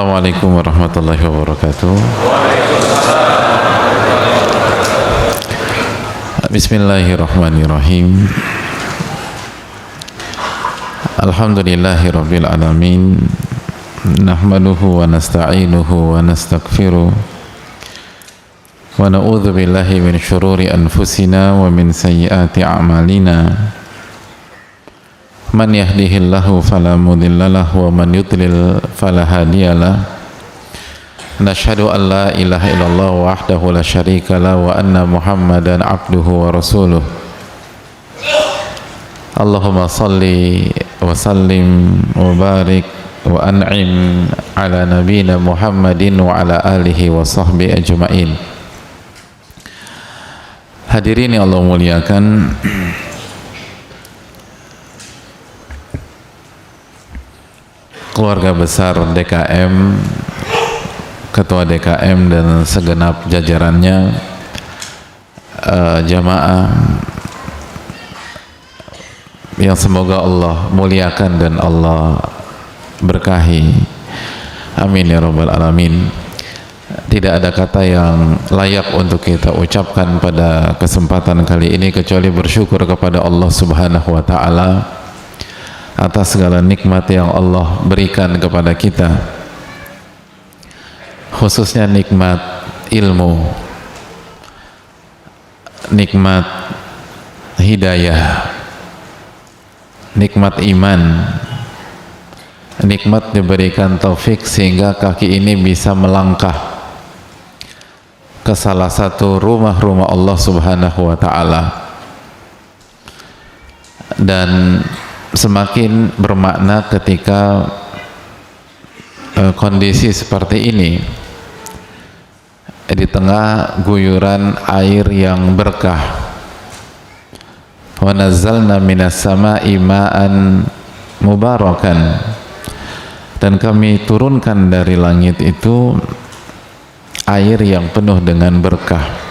Assalamualaikum warahmatullahi wabarakatuh. Bismillahirrahmanirrahim. Alhamdulillahi rabbil alamin. Nahmaduhu wa nasta'inuhu wa nastaghfiruh. Wa na'udzu billahi min syururi anfusina wa min sayyiati a'malina. Man yahdihillahu fala mudilla lahu wa man yudlil fala hadiyalah. Nashhadu an la ilaha illallah wahdahu la syarika lah wa anna Muhammadan abduhu wa rasuluh. Allahumma salli wa sallim wa barik wa an'im ala nabiyyina Muhammadin wa ala alihi wa sahbihi ajma'in. Hadirin yang Allah muliakan, keluarga besar DKM, ketua DKM dan segenap jajarannya, jamaah yang semoga Allah muliakan dan Allah berkahi, amin ya rabbal alamin. Tidak ada kata yang layak untuk kita ucapkan pada kesempatan kali ini kecuali bersyukur kepada Allah Subhanahu wa ta'ala atas segala nikmat yang Allah berikan kepada kita, khususnya nikmat ilmu, nikmat hidayah, nikmat iman, nikmat diberikan taufik sehingga kaki ini bisa melangkah ke salah satu rumah-rumah Allah Subhanahu wa ta'ala, dan semakin bermakna ketika kondisi seperti ini di tengah guyuran air yang berkah. Wa nazzalna minas sama'i ma'an mubarakan, dan kami turunkan dari langit itu air yang penuh dengan berkah.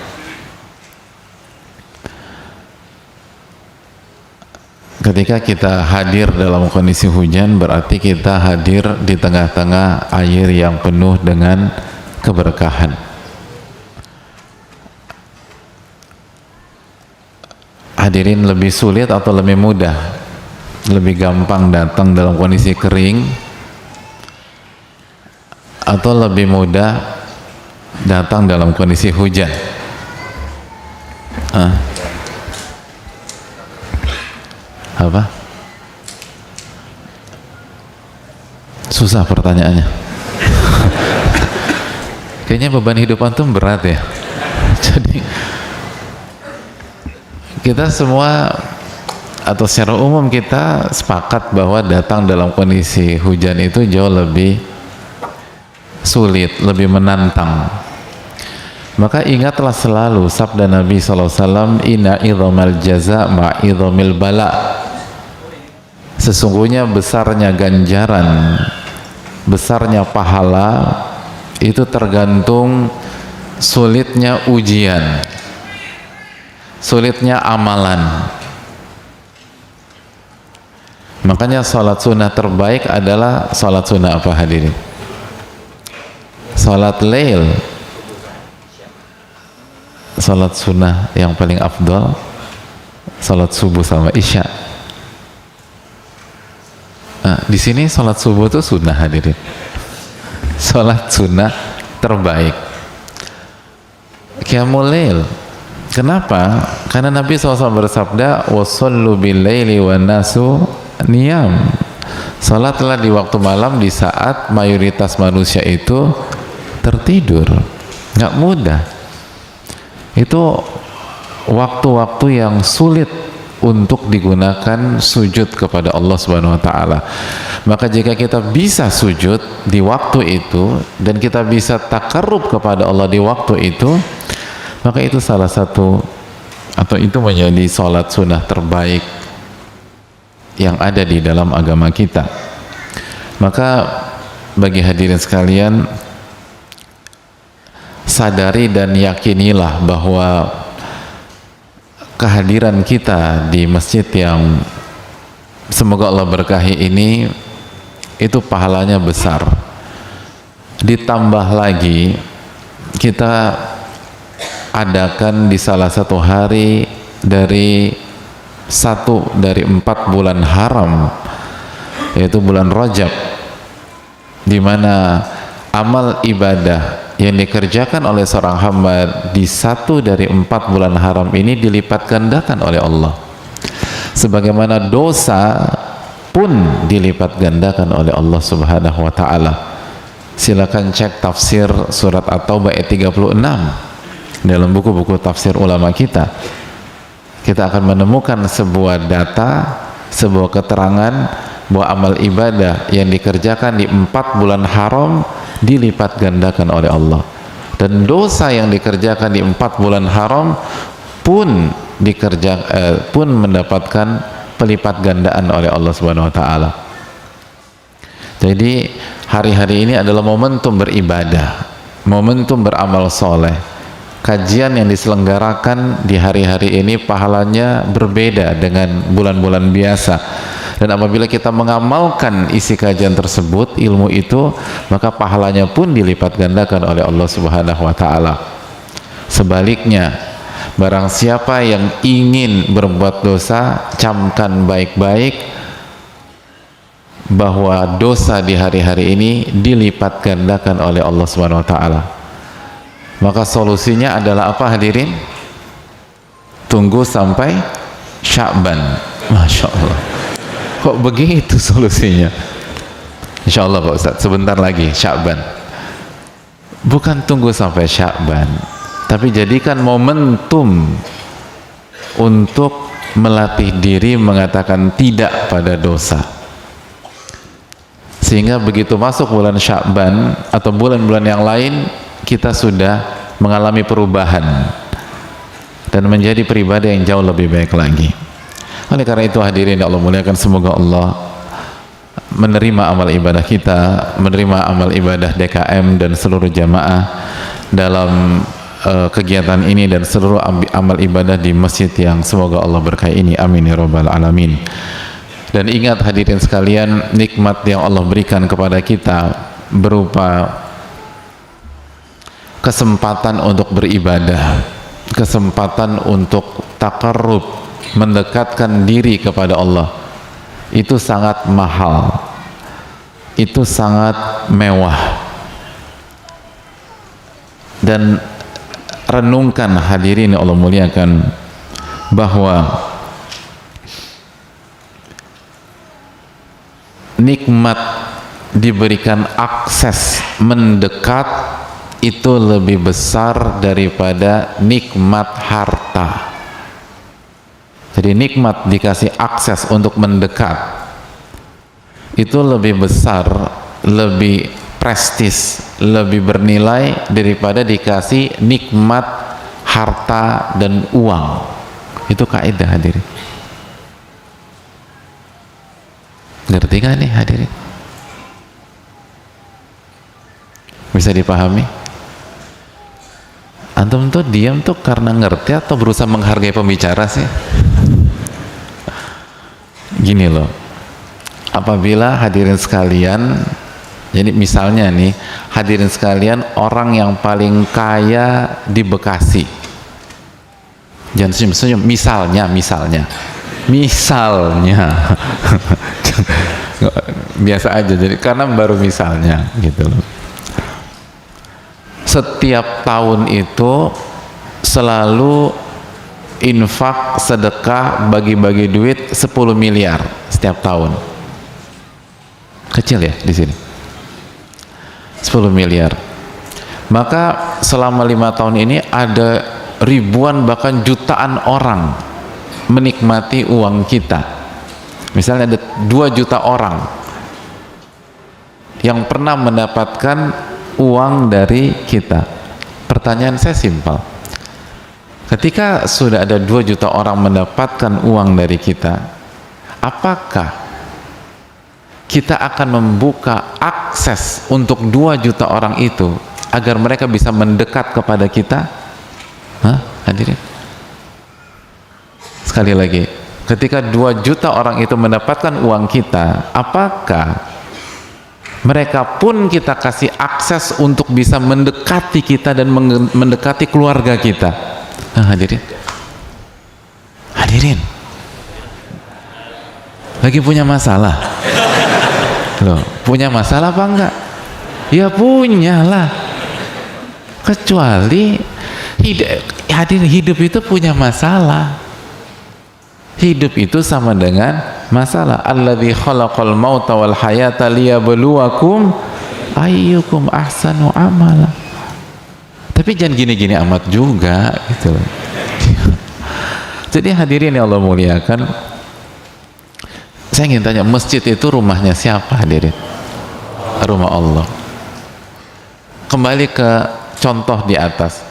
Ketika kita hadir dalam kondisi hujan, berarti kita hadir di tengah-tengah air yang penuh dengan keberkahan. Hadirin, lebih sulit atau lebih mudah, lebih gampang datang dalam kondisi kering atau lebih mudah datang dalam kondisi hujan? Apa? Susah pertanyaannya. Kayaknya beban hidup antum berat ya. Jadi kita semua atau secara umum kita sepakat bahwa datang dalam kondisi hujan itu jauh lebih sulit, lebih menantang. Maka ingatlah selalu sabda Nabi SAW, inna idhamal jaza ma'idhamil bala. Sesungguhnya besarnya ganjaran, besarnya pahala itu tergantung sulitnya ujian, sulitnya amalan. Makanya salat sunnah terbaik adalah salat sunnah apa hadirin? Salat lail. Salat sunnah yang paling afdal salat subuh sama isya. Nah, di sini salat subuh itu sunnah hadirin. Salat sunnah terbaik. Qiyamul lail. Kenapa? Karena Nabi SAW bersabda, wassallu bil laili wan nasu niyam. Salatlah di waktu malam di saat mayoritas manusia itu tertidur. Nggak mudah. Itu waktu-waktu yang sulit untuk digunakan sujud kepada Allah Subhanahu wa ta'ala. Maka jika kita bisa sujud di waktu itu dan kita bisa takarrub kepada Allah di waktu itu, maka itu salah satu atau itu menjadi salat sunnah terbaik yang ada di dalam agama kita. Maka bagi hadirin sekalian, sadari dan yakinilah bahwa kehadiran kita di masjid yang semoga Allah berkahi ini itu pahalanya besar. Ditambah lagi kita adakan di salah satu hari dari 4 bulan haram, yaitu bulan Rajab, di mana amal ibadah yang dikerjakan oleh seorang hamba di 1 dari 4 bulan haram ini dilipat gandakan oleh Allah, sebagaimana dosa pun dilipat gandakan oleh Allah Subhanahu wa ta'ala. Silakan cek tafsir surat At-Taubah ayat 36 dalam buku-buku tafsir ulama kita. Kita akan menemukan sebuah data, sebuah keterangan bahwa amal ibadah yang dikerjakan di 4 bulan haram dilipat gandakan oleh Allah, dan dosa yang dikerjakan di 4 bulan haram pun pun mendapatkan pelipat gandaan oleh Allah Subhanahu wa ta'ala. Jadi hari-hari ini adalah momentum beribadah, momentum beramal soleh. Kajian yang diselenggarakan di hari-hari ini pahalanya berbeda dengan bulan-bulan biasa, dan apabila kita mengamalkan isi kajian tersebut, ilmu itu, maka pahalanya pun dilipat gandakan oleh Allah Subhanahu wa ta'ala. Sebaliknya, barang siapa yang ingin berbuat dosa, camkan baik-baik bahwa dosa di hari-hari ini dilipat gandakan oleh Allah Subhanahu wa ta'ala. Maka solusinya adalah apa, hadirin? Tunggu sampai Sya'ban. Masya Allah, kok begitu solusinya? Insya Allah Pak Ustadz, sebentar lagi Sya'ban. Bukan tunggu sampai Sya'ban, tapi jadikan momentum untuk melatih diri mengatakan tidak pada dosa, sehingga begitu masuk bulan Sya'ban atau bulan-bulan yang lain, kita sudah mengalami perubahan dan menjadi pribadi yang jauh lebih baik lagi. Oleh karena itu hadirin yang Allah muliakan, semoga Allah menerima amal ibadah kita, menerima amal ibadah DKM dan seluruh jamaah dalam kegiatan ini dan seluruh amal ibadah di masjid yang semoga Allah berkahi ini. Amin ya rabbal alamin. Dan ingat hadirin sekalian, nikmat yang Allah berikan kepada kita berupa kesempatan untuk beribadah, kesempatan untuk taqarrub, mendekatkan diri kepada Allah, itu sangat mahal, itu sangat mewah. Dan renungkan hadirin yang Allah muliakan, bahwa nikmat diberikan akses mendekat itu lebih besar daripada nikmat harta. Jadi nikmat dikasih akses untuk mendekat itu lebih besar, lebih prestis, lebih bernilai daripada dikasih nikmat harta dan uang. Itu kaidah hadirin. Ngerti gak nih hadirin? Bisa dipahami? Antum tuh diam tuh karena ngerti atau berusaha menghargai pembicara sih? Gini loh, apabila hadirin sekalian, jadi misalnya nih hadirin sekalian, orang yang paling kaya di Bekasi, jangan senyum-senyum, misalnya biasa aja, jadi karena baru misalnya gitu loh. Setiap tahun itu selalu infak, sedekah, bagi-bagi duit 10 miliar setiap tahun. Kecil ya di sini, 10 miliar. Maka selama 5 tahun ini ada ribuan bahkan jutaan orang menikmati uang kita. Misalnya ada 2 juta orang yang pernah mendapatkan uang dari kita. Pertanyaan saya simpel, ketika sudah ada 2 juta orang mendapatkan uang dari kita, apakah kita akan membuka akses untuk 2 juta orang itu agar mereka bisa mendekat kepada kita? Hah? Hadirin, sekali lagi, ketika 2 juta orang itu mendapatkan uang kita, apakah Mereka pun kita kasih akses untuk bisa mendekati kita dan mendekati keluarga kita. Nah, hadirin lagi punya masalah loh, punya masalah apa enggak? Ya punya lah, kecuali hidup itu punya masalah. Hidup itu sama dengan masalah. Alladzi khalaqal mauta wal hayata liyabluwakum ayyukum ahsanu amala. Tapi jangan gini-gini amat juga gitu loh. Jadi hadirin yang Allah muliakan, saya ingin tanya, masjid itu rumahnya siapa hadirin? Rumah Allah. Kembali ke contoh di atas,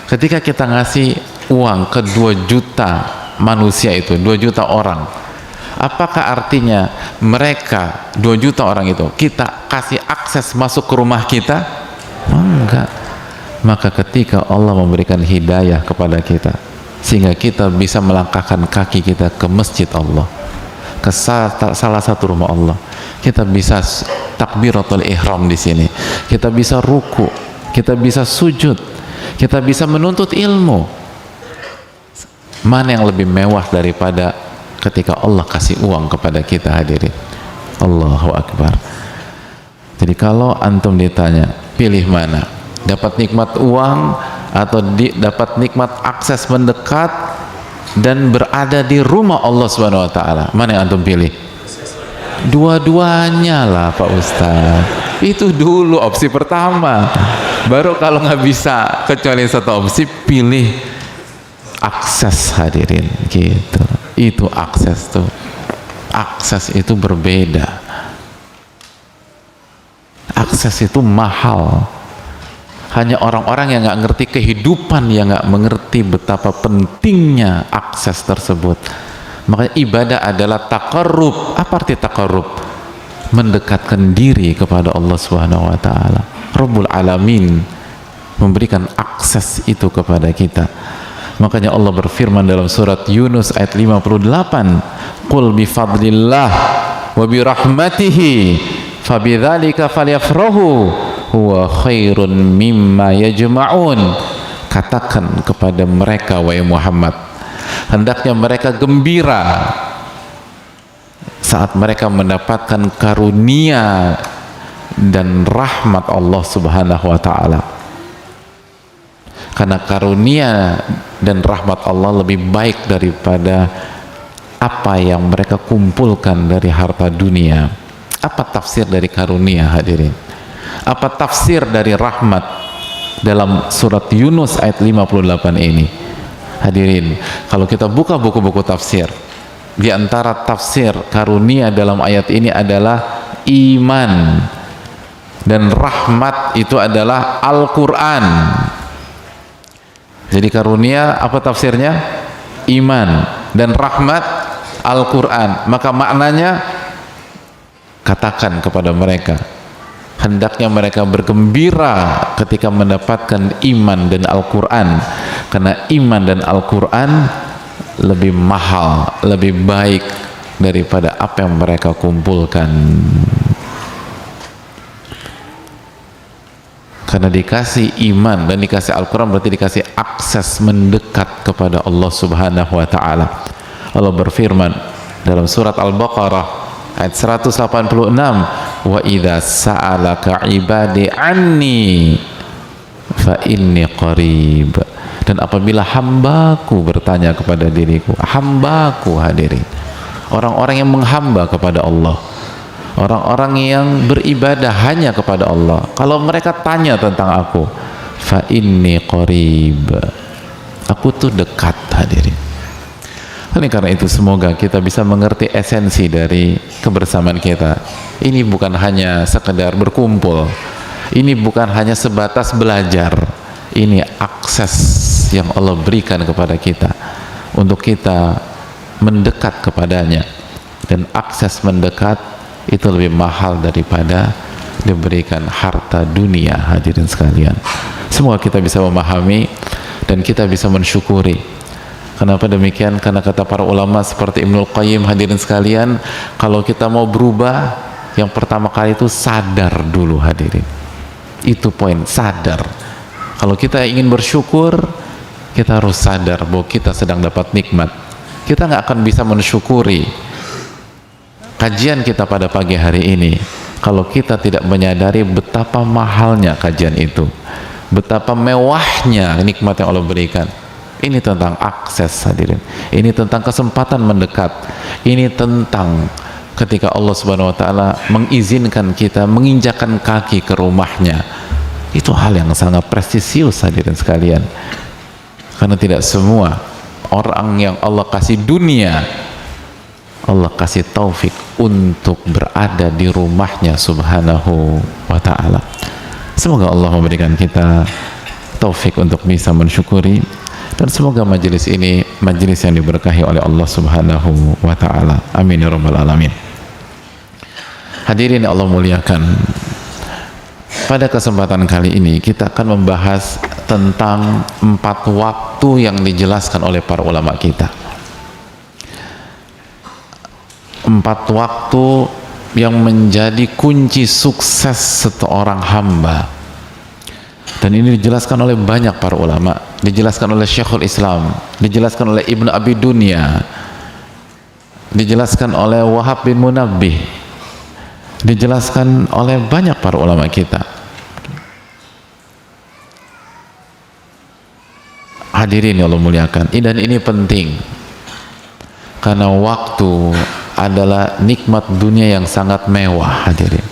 ketika kita ngasih uang ke 2 juta manusia itu, 2 juta orang, apakah artinya mereka 2 juta orang itu kita kasih akses masuk ke rumah kita? Enggak. Maka ketika Allah memberikan hidayah kepada kita sehingga kita bisa melangkahkan kaki kita ke masjid Allah, ke salah satu rumah Allah, kita bisa takbiratul ihram di sini, kita bisa ruku, kita bisa sujud, kita bisa menuntut ilmu. Mana yang lebih mewah daripada ketika Allah kasih uang kepada kita hadirin? Allahu Akbar. Jadi kalau antum ditanya pilih mana, dapat nikmat uang atau dapat nikmat akses mendekat dan berada di rumah Allah Subhanahu wa taala, mana yang antum pilih? Dua-duanya lah Pak Ustadz. Itu dulu opsi pertama, baru kalau nggak bisa kecuali satu opsi, pilih akses hadirin gitu. Itu akses tuh, akses itu berbeda, akses itu mahal. Hanya orang-orang yang nggak ngerti kehidupan yang nggak mengerti betapa pentingnya akses tersebut. Makanya ibadah adalah taqarrub. Apa arti taqarrub? Mendekatkan diri kepada Allah Subhanahu wa taala. Rabbul Alamin memberikan akses itu kepada kita. Makanya Allah berfirman dalam surat Yunus ayat 58, "Qul bi fadlillah wa bi rahmatihi fabidzalika falyafrahu huwa khairun mimma yajma'un." Katakan kepada mereka wahai Muhammad, hendaknya mereka gembira saat mereka mendapatkan karunia dan rahmat Allah Subhanahu wa taala. Karena karunia dan rahmat Allah lebih baik daripada apa yang mereka kumpulkan dari harta dunia. Apa tafsir dari karunia hadirin? Apa tafsir dari rahmat dalam surat Yunus ayat 58 ini? Hadirin, kalau kita buka buku-buku tafsir, di antara tafsir karunia dalam ayat ini adalah iman, dan rahmat itu adalah Al-Quran. Jadi karunia apa tafsirnya? Iman, dan rahmat Al-Quran. Maka maknanya, katakan kepada mereka, hendaknya mereka bergembira ketika mendapatkan iman dan Al-Quran, karena iman dan Al-Quran lebih mahal, lebih baik daripada apa yang mereka kumpulkan. Karena dikasih iman dan dikasih Al-Quran berarti dikasih akses mendekat kepada Allah Subhanahu wa ta'ala. Allah berfirman dalam surat Al-Baqarah ayat 186, "Wa idza sa'alaka ibadi anni fa inni qarib." Dan apabila hambaku bertanya kepada diriku, hambaku hadirin, orang-orang yang menghamba kepada Allah, orang-orang yang beribadah hanya kepada Allah, kalau mereka tanya tentang aku, fa inni qarib, aku tuh dekat hadirin. Oleh karena itu semoga kita bisa mengerti esensi dari kebersamaan kita. Ini bukan hanya sekedar berkumpul, ini bukan hanya sebatas belajar, ini akses yang Allah berikan kepada kita untuk kita mendekat kepadanya, dan akses mendekat itu lebih mahal daripada diberikan harta dunia hadirin sekalian. Semoga kita bisa memahami dan kita bisa mensyukuri. Kenapa demikian? Karena kata para ulama seperti Ibnul Qayyim hadirin sekalian, kalau kita mau berubah, Yang pertama kali itu sadar dulu hadirin. Itu poin, sadar. Kalau kita ingin bersyukur, kita harus sadar bahwa kita sedang dapat nikmat. Kita nggak akan bisa mensyukuri kajian kita pada pagi hari ini kalau kita tidak menyadari betapa mahalnya kajian itu, betapa mewahnya nikmat yang Allah berikan. Ini tentang akses hadirin, ini tentang kesempatan mendekat, ini tentang ketika Allah Subhanahu wa ta'ala mengizinkan kita menginjakan kaki ke rumahnya. Itu hal yang sangat prestisius hadirin sekalian, karena tidak semua orang yang Allah kasih dunia, Allah kasih taufik untuk berada di rumahnya Subhanahu wa ta'ala. Semoga Allah memberikan kita taufik untuk bisa mensyukuri, dan semoga majelis ini majelis yang diberkahi oleh Allah Subhanahu wa ta'ala. Amin ya rabbal alamin. Hadirin Allah muliakan, pada kesempatan kali ini kita akan membahas tentang 4 waktu yang dijelaskan oleh para ulama kita. 4 waktu yang menjadi kunci sukses seorang hamba, dan ini dijelaskan oleh banyak para ulama, dijelaskan oleh Syekhul Islam, dijelaskan oleh Ibnu Abi Dunya, dijelaskan oleh Wahab bin Munabbih, dijelaskan oleh banyak para ulama kita. Hadirin yang Allah muliakan, dan ini penting karena waktu adalah nikmat dunia yang sangat mewah hadirin.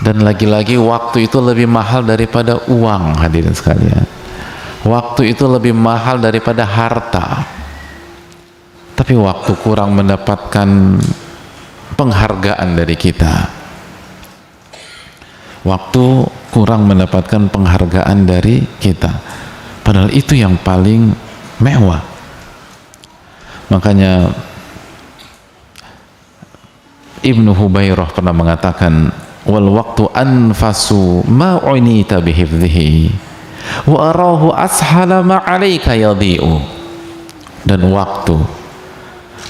Dan lagi-lagi waktu itu lebih mahal daripada uang hadirin sekalian. Waktu itu lebih mahal daripada harta. Tapi waktu kurang mendapatkan penghargaan dari kita. Waktu kurang mendapatkan penghargaan dari kita. Padahal itu yang paling mewah. Makanya Ibnu Hubairah pernah mengatakan, wal waktu anfasu ma unita bihifdhihi wa arahu ashala ma alayka yadhi'u. Dan waktu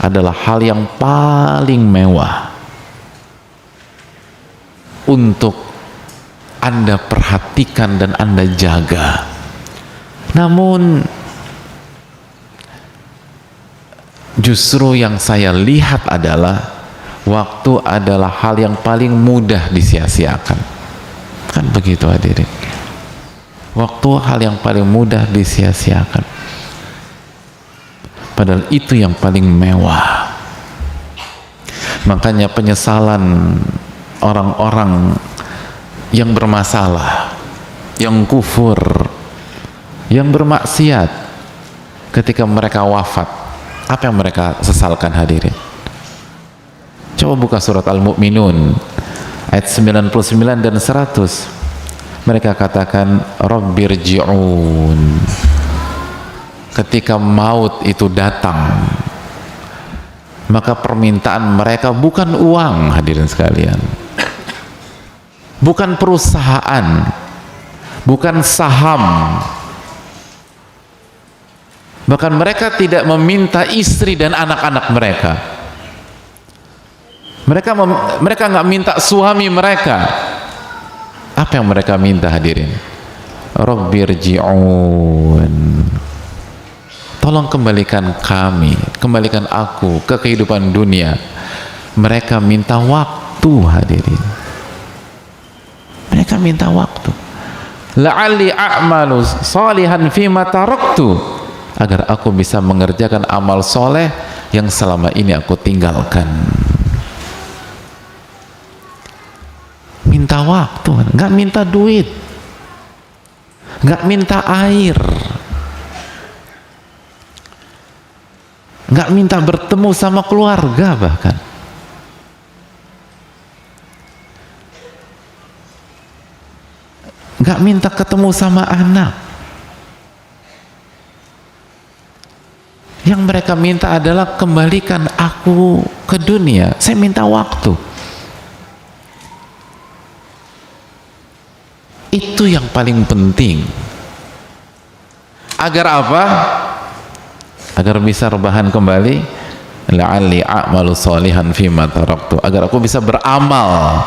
adalah hal yang paling mewah untuk Anda perhatikan dan Anda jaga. Namun justru yang saya lihat adalah waktu adalah hal yang paling mudah disia-siakan. Kan begitu hadirin. Waktu hal yang paling mudah disia-siakan. Padahal itu yang paling mewah. Makanya penyesalan orang-orang yang bermasalah, yang kufur, yang bermaksiat ketika mereka wafat, apa yang mereka sesalkan hadirin? Coba buka surat Al-Mu'minun ayat 99 dan 100. Mereka katakan Rabbirji'un. Ketika maut itu datang, maka permintaan mereka bukan uang hadirin sekalian, bukan perusahaan, bukan saham. Bahkan mereka tidak meminta istri dan anak-anak mereka. Mereka nggak minta suami mereka. Apa yang mereka minta hadirin? Rabbirji'un. Tolong kembalikan kami, kembalikan aku ke kehidupan dunia. Mereka minta waktu hadirin. Mereka minta waktu. La'alli a'malu salihan fima taraktu, agar aku bisa mengerjakan amal soleh yang selama ini aku tinggalkan. Minta waktu, nggak minta duit, nggak minta air, nggak minta bertemu sama keluarga, bahkan nggak minta ketemu sama anak. Yang mereka minta adalah kembalikan aku ke dunia. Saya minta waktu. Itu yang paling penting. Agar apa? Agar bisa rebahan kembali la'alli a'malu sholihan fima taraktu, agar aku bisa beramal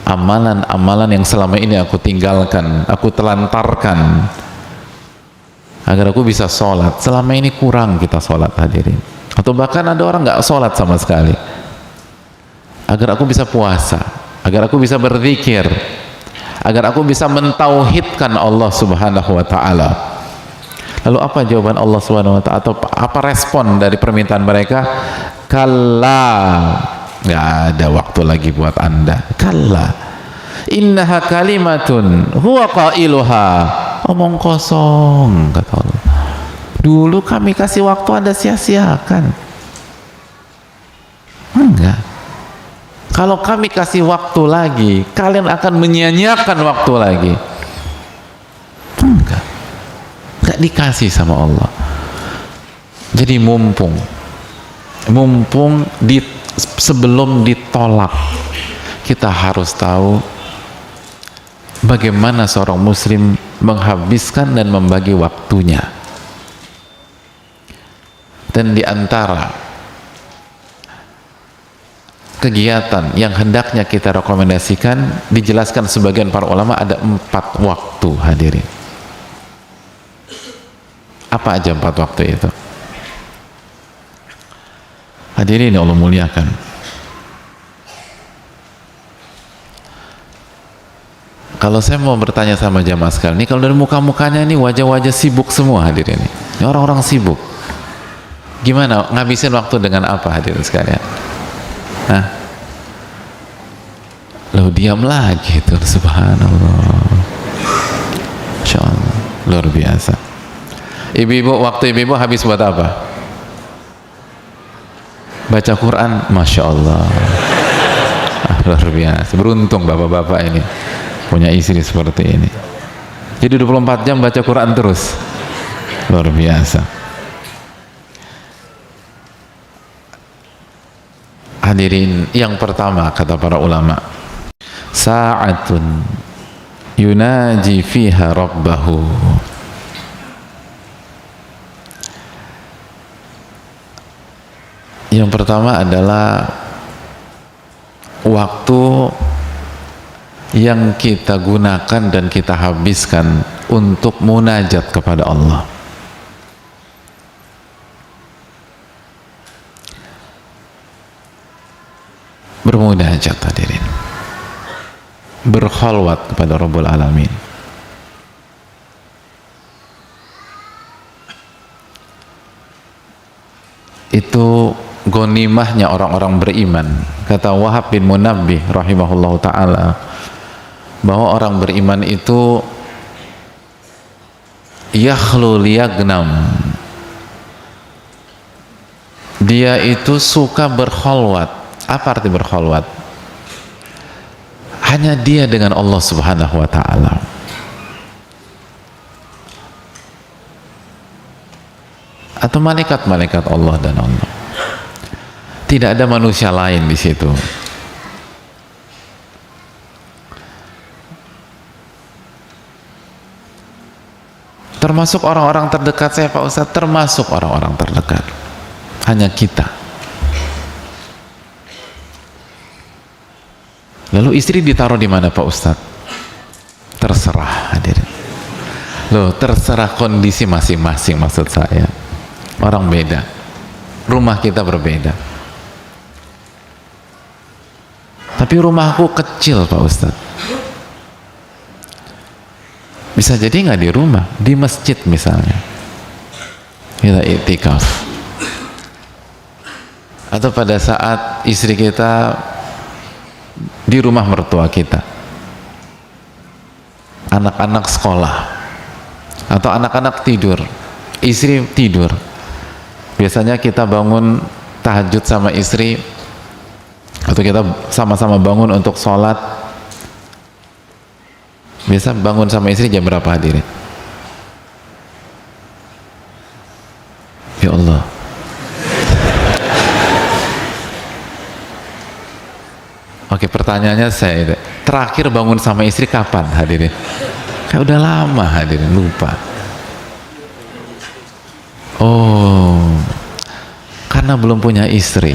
amalan-amalan yang selama ini aku tinggalkan, aku telantarkan, agar aku bisa sholat. Selama ini kurang kita sholat, hadirin, atau bahkan ada orang nggak sholat sama sekali, agar aku bisa puasa, agar aku bisa berzikir, agar aku bisa mentauhidkan Allah subhanahu wa ta'ala. Lalu apa jawaban Allah subhanahu wa ta'ala, atau apa respon dari permintaan mereka? Kalla, nggak ada waktu lagi buat anda. Kalla innaha kalimatun huwa qailuha, omong kosong, kata Allah. Dulu kami kasih waktu, anda sia-siakan. Enggak. Kalau kami kasih waktu lagi, kalian akan menyia-nyiakan waktu lagi. Enggak dikasih sama Allah. Jadi mumpung sebelum ditolak, kita harus tahu bagaimana seorang muslim menghabiskan dan membagi waktunya. Dan di antara kegiatan yang hendaknya kita rekomendasikan, dijelaskan sebagian para ulama, ada 4 waktu, hadirin. Apa aja 4 waktu itu? Hadirin yang Allah muliakan, kalau saya mau bertanya sama jamaah sekalian, ini kalau dari muka-mukanya ini wajah-wajah sibuk semua, hadirin. Ini orang-orang sibuk. Gimana ngabisin waktu dengan apa, hadirin sekalian? Hah? Loh, diam lagi tuh, subhanallah. Masya Allah, luar biasa. Ibu-ibu, waktu ibu-ibu habis buat apa? Baca Quran, Masya Allah. Luar biasa, beruntung bapak-bapak ini punya istri seperti ini. Jadi 24 jam baca Quran terus, luar biasa. Hadirin, yang pertama kata para ulama, sa'atun yunaji fiha rabbahu. Yang pertama adalah waktu yang kita gunakan dan kita habiskan untuk munajat kepada Allah. Bermunajat, hadirin, berkhalwat kepada Rabbul Alamin. Itu ghanimahnya orang-orang beriman. Kata Wahab bin Munabbih rahimahullah ta'ala, bahwa orang beriman itu yakhlu liyagnam, dia itu suka berkhalwat. Apa arti berkhalwat? Hanya dia dengan Allah subhanahu wa ta'ala. Atau malaikat-malaikat Allah dan Allah. Tidak ada manusia lain di situ. Termasuk orang-orang terdekat saya, Pak Ustadz, termasuk orang-orang terdekat. Hanya kita. Lalu istri ditaruh di mana, Pak Ustadz? Terserah, hadirin. Loh, terserah kondisi masing-masing, maksud saya. Orang beda, rumah kita berbeda. Tapi rumahku kecil, Pak Ustadz. Bisa jadi nggak di rumah, di masjid misalnya. Kita iktikaf. Atau pada saat istri kita di rumah mertua kita, anak-anak sekolah, atau anak-anak tidur, istri tidur. Biasanya kita bangun tahajud sama istri, atau kita sama-sama bangun untuk sholat. Biasa bangun sama istri jam berapa, hadirin? Ya Allah, oke, pertanyaannya saya, terakhir bangun sama istri kapan, hadirin? Kayak udah lama, hadirin, lupa. Oh, kan Karena belum punya istri.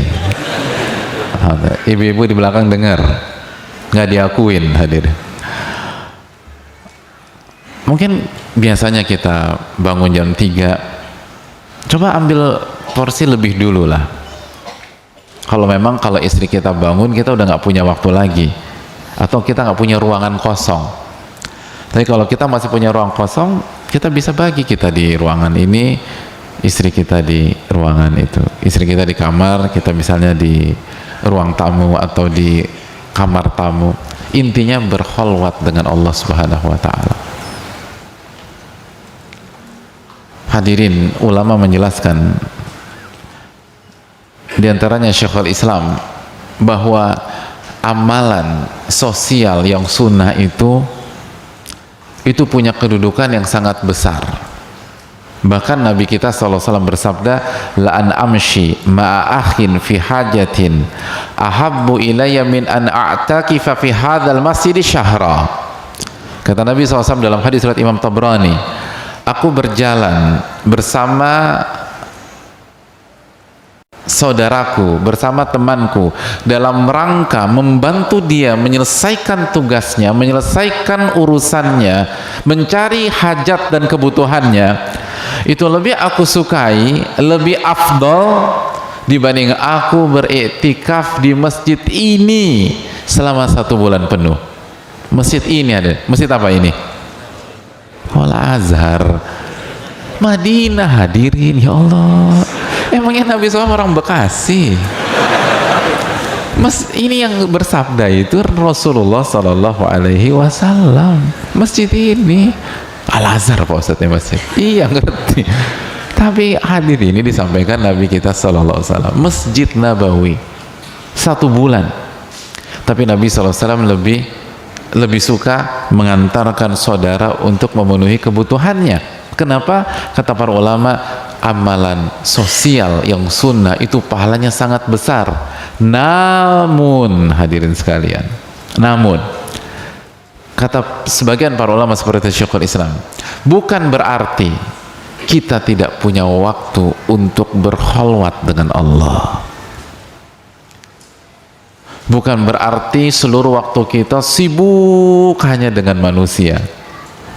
Ibu-ibu di belakang dengar, nggak diakuin hadirin. Mungkin biasanya kita bangun jam 3, coba ambil porsi lebih dulu lah. Kalau memang kalau istri kita bangun, kita udah nggak punya waktu lagi, atau kita nggak punya ruangan kosong. Tapi kalau kita masih punya ruang kosong, kita bisa bagi, kita di ruangan ini, istri kita di ruangan itu, istri kita di kamar, kita misalnya di ruang tamu atau di kamar tamu. Intinya berkholwat dengan Allah Subhanahu wa ta'ala. Hadirin, ulama menjelaskan, diantaranya Syekhul Islam, bahwa amalan sosial yang sunnah itu punya kedudukan yang sangat besar. Bahkan Nabi kita SAW bersabda, la an amshi ma'a akhin fi hajatin ahabbu ilayya min an a'takifa fi hadzal masjid syahra. Kata Nabi SAW dalam hadis riwayat Imam Tabrani, aku berjalan bersama saudaraku, bersama temanku, dalam rangka membantu dia menyelesaikan tugasnya, menyelesaikan urusannya, mencari hajat dan kebutuhannya, itu lebih aku sukai, lebih afdol dibanding aku beriktikaf di masjid ini selama 1 bulan penuh. Masjid ini ada, masjid apa ini? Al-Azhar, Madinah. Hadirin, ya Allah, emangnya Nabi SAW orang Bekasi? Ini yang bersabda itu Rasulullah Sallallahu Alaihi Wasallam. Masjid ini Al-Azhar, Pak Ustadz, masjid. Iya, ngerti. Tapi hadirin, ini disampaikan Nabi kita Sallallahu Alaihi Wasallam, Masjid Nabawi 1 bulan. Tapi Nabi Sallallahu Alaihi Wasallam lebih suka mengantarkan saudara untuk memenuhi kebutuhannya. Kenapa? Kata para ulama, amalan sosial yang sunnah itu pahalanya sangat besar. Namun hadirin sekalian, namun kata sebagian para ulama seperti Syekhul Islam, bukan berarti kita tidak punya waktu untuk berkholwat dengan Allah. Bukan berarti seluruh waktu kita sibuk hanya dengan manusia,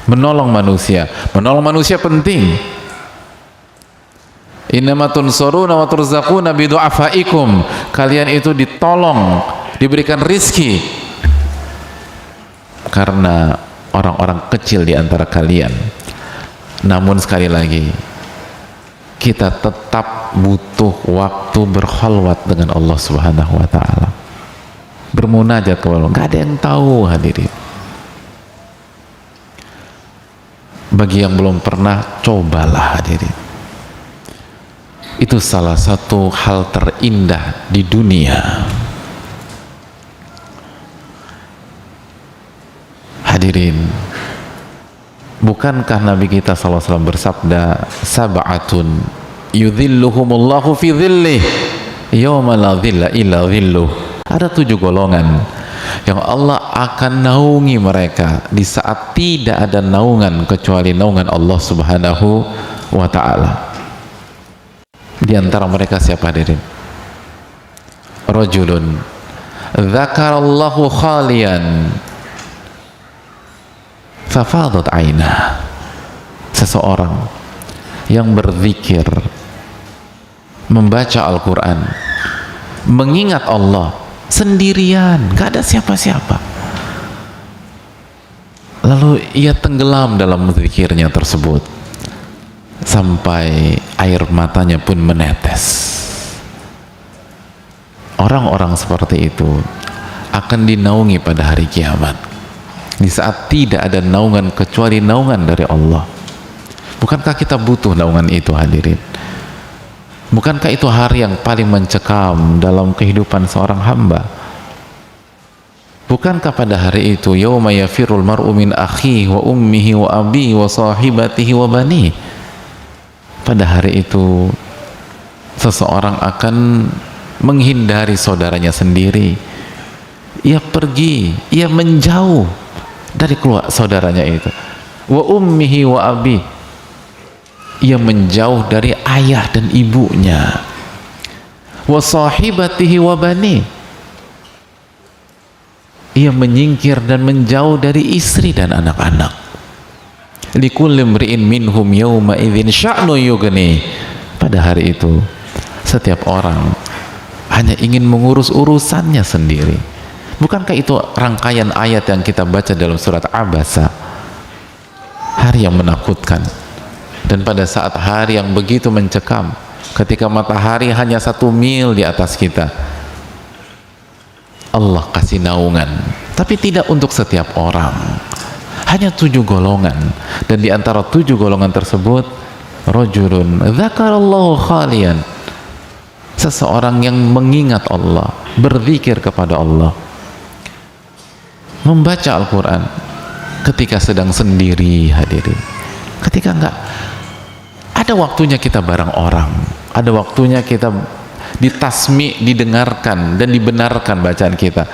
menolong manusia. Menolong manusia penting. Innama tunsuruna wa turzaquna bidu'afaikum. Kalian itu ditolong, diberikan rizki karena orang-orang kecil di antara kalian. Namun sekali lagi, kita tetap butuh waktu berkholwat dengan Allah Subhanahu wa ta'ala, bermunajat kepada Allah. Gak ada yang tahu hadirin. Bagi yang belum pernah, cobalah hadirin. Itu salah satu hal terindah di dunia. Hadirin, bukankah Nabi kita SAW bersabda, sab'atun yudhilluhumullahu fi dhillih yawma la dhilla illa dhilluh. Ada 7 golongan yang Allah akan naungi mereka di saat tidak ada naungan kecuali naungan Allah Subhanahu wa ta'ala. Di antara mereka siapa hadirin? Rajulun dzakarallahu khalian fafadat ainah. Seseorang yang berzikir, membaca Al-Quran, mengingat Allah sendirian, gak ada siapa-siapa, lalu ia tenggelam dalam zikirnya tersebut sampai air matanya pun menetes. Orang-orang seperti itu akan dinaungi pada hari kiamat di saat tidak ada naungan kecuali naungan dari Allah. Bukankah kita butuh naungan itu hadirin? Bukankah itu hari yang paling mencekam dalam kehidupan seorang hamba? Bukankah pada hari itu yauma yafirul mar'u min akhihi wa ummihi wa abihi wa sahibatihi wa bani? Pada hari itu seseorang akan menghindari saudaranya sendiri. Ia pergi, ia menjauh dari keluarga saudaranya itu. Wa ummihi wa abihi, ia menjauh dari ayah dan ibunya. wa sahibatihi wa bani. Ia menyingkir dan menjauh dari istri dan anak-anak. Likulli imri'in minhum yawma idzin sya'nu yughni. Pada hari itu setiap orang hanya ingin mengurus urusannya sendiri. Bukankah itu rangkaian ayat yang kita baca dalam surat Abasa? Hari yang menakutkan. Dan pada saat hari yang begitu mencekam, ketika matahari hanya 1 mil di atas kita, Allah kasih naungan, tapi tidak untuk setiap orang, hanya 7 golongan. Dan di antara 7 golongan tersebut, rajulun dzakarallahu khalian, seseorang yang mengingat Allah, berzikir kepada Allah, membaca Al-Quran ketika sedang sendiri. Hadirin, ketika enggak ada waktunya kita bareng orang, ada waktunya kita ditasmi, didengarkan dan dibenarkan bacaan kita,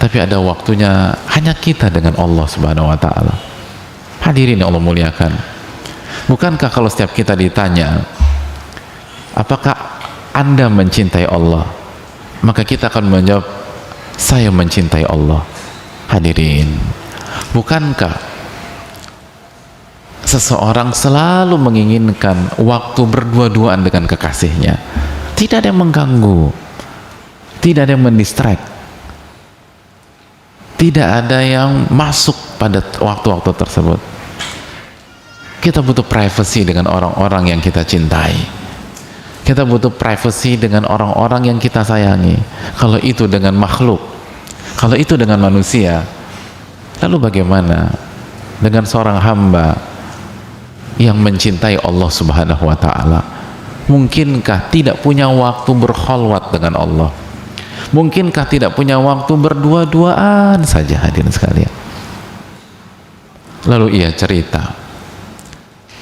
tapi ada waktunya hanya kita dengan Allah Subhanahu wa ta'ala. Hadirin yang Allah muliakan, bukankah kalau setiap kita ditanya apakah Anda mencintai Allah, maka kita akan menjawab, saya mencintai Allah. Hadirin, bukankah seseorang selalu menginginkan waktu berdua-duaan dengan kekasihnya, tidak ada yang mengganggu, tidak ada yang mendistract, tidak ada yang masuk pada waktu-waktu tersebut. Kita butuh privacy dengan orang-orang yang kita cintai, kita butuh privacy dengan orang-orang yang kita sayangi. Kalau itu dengan makhluk, kalau itu dengan manusia, lalu bagaimana dengan seorang hamba yang mencintai Allah Subhanahu wa ta'ala? Mungkinkah tidak punya waktu berkhalwat dengan Allah? Mungkinkah tidak punya waktu berdua-duaan saja, hadirin sekalian? Lalu ia cerita,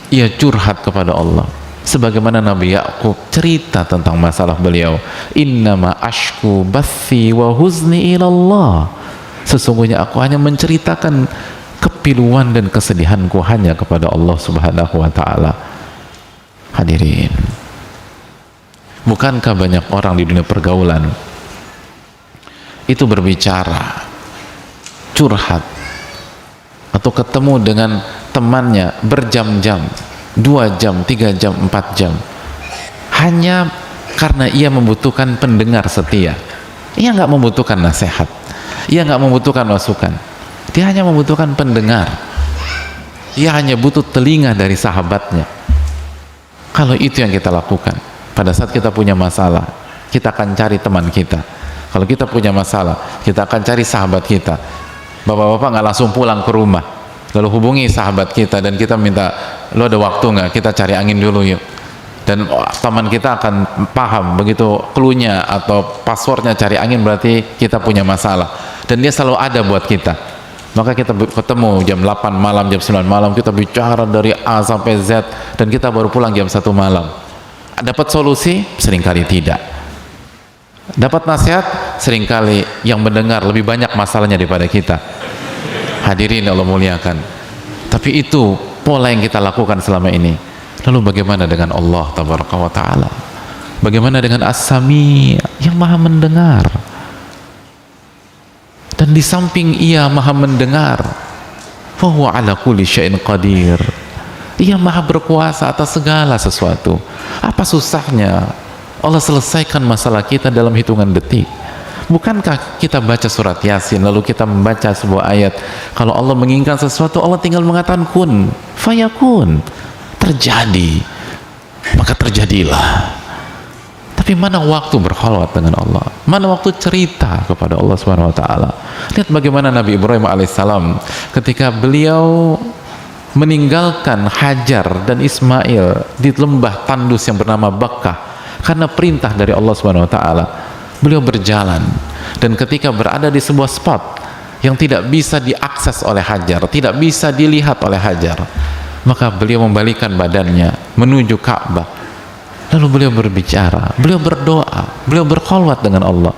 ia curhat kepada Allah, sebagaimana Nabi Ya'qub cerita tentang masalah beliau, innama ashku bathi wa huzni ilallah, sesungguhnya aku hanya menceritakan kepiluan dan kesedihanku hanya kepada Allah Subhanahu wa ta'ala. Hadirin, bukankah banyak orang di dunia pergaulan itu berbicara, curhat, atau ketemu dengan temannya berjam-jam, 2 jam, 3 jam, 4 jam, hanya karena ia membutuhkan pendengar setia. Ia nggak membutuhkan nasihat, ia nggak membutuhkan masukan, dia hanya membutuhkan pendengar, ia hanya butuh telinga dari sahabatnya. Kalau itu yang kita lakukan, pada saat kita punya masalah, kita akan cari teman kita. Kalau kita punya masalah, kita akan cari sahabat kita. Bapak-bapak nggak langsung pulang ke rumah, lalu hubungi sahabat kita dan kita minta, lo ada waktu nggak, kita cari angin dulu yuk. Dan teman kita akan paham, begitu cluenya atau passwordnya cari angin, berarti kita punya masalah, dan dia selalu ada buat kita. Maka kita ketemu jam 8 malam, jam 9 malam, kita bicara dari A sampai Z, dan kita baru pulang jam 1 malam. Dapat solusi? Seringkali tidak. Dapat nasihat? Seringkali yang mendengar lebih banyak masalahnya daripada kita. Hadirin Allah muliakan. Tapi itu pola yang kita lakukan selama ini. Lalu bagaimana dengan Allah Tabaraka wa Ta'ala? Bagaimana dengan As-Sami yang maha mendengar? Dan di samping ia maha mendengar, fahuwa ala kulli syai'in qadir, ia maha berkuasa atas segala sesuatu. Apa susahnya Allah selesaikan masalah kita dalam hitungan detik? Bukankah kita baca surat Yasin, lalu kita membaca sebuah ayat, kalau Allah menginginkan sesuatu, Allah tinggal mengatakan kun fayakun, terjadi, maka terjadilah. Tapi mana waktu berkhalwat dengan Allah? Mana waktu cerita kepada Allah Subhanahu wa ta'ala? Lihat bagaimana Nabi Ibrahim alaihissalam ketika beliau meninggalkan Hajar dan Ismail di lembah tandus yang bernama Bakkah karena perintah dari Allah Subhanahu wa ta'ala. Beliau berjalan, dan ketika berada di sebuah spot yang tidak bisa diakses oleh Hajar, tidak bisa dilihat oleh Hajar, maka beliau membalikan badannya menuju Ka'bah. Lalu beliau berbicara, beliau berdoa, beliau berkhalwat dengan Allah.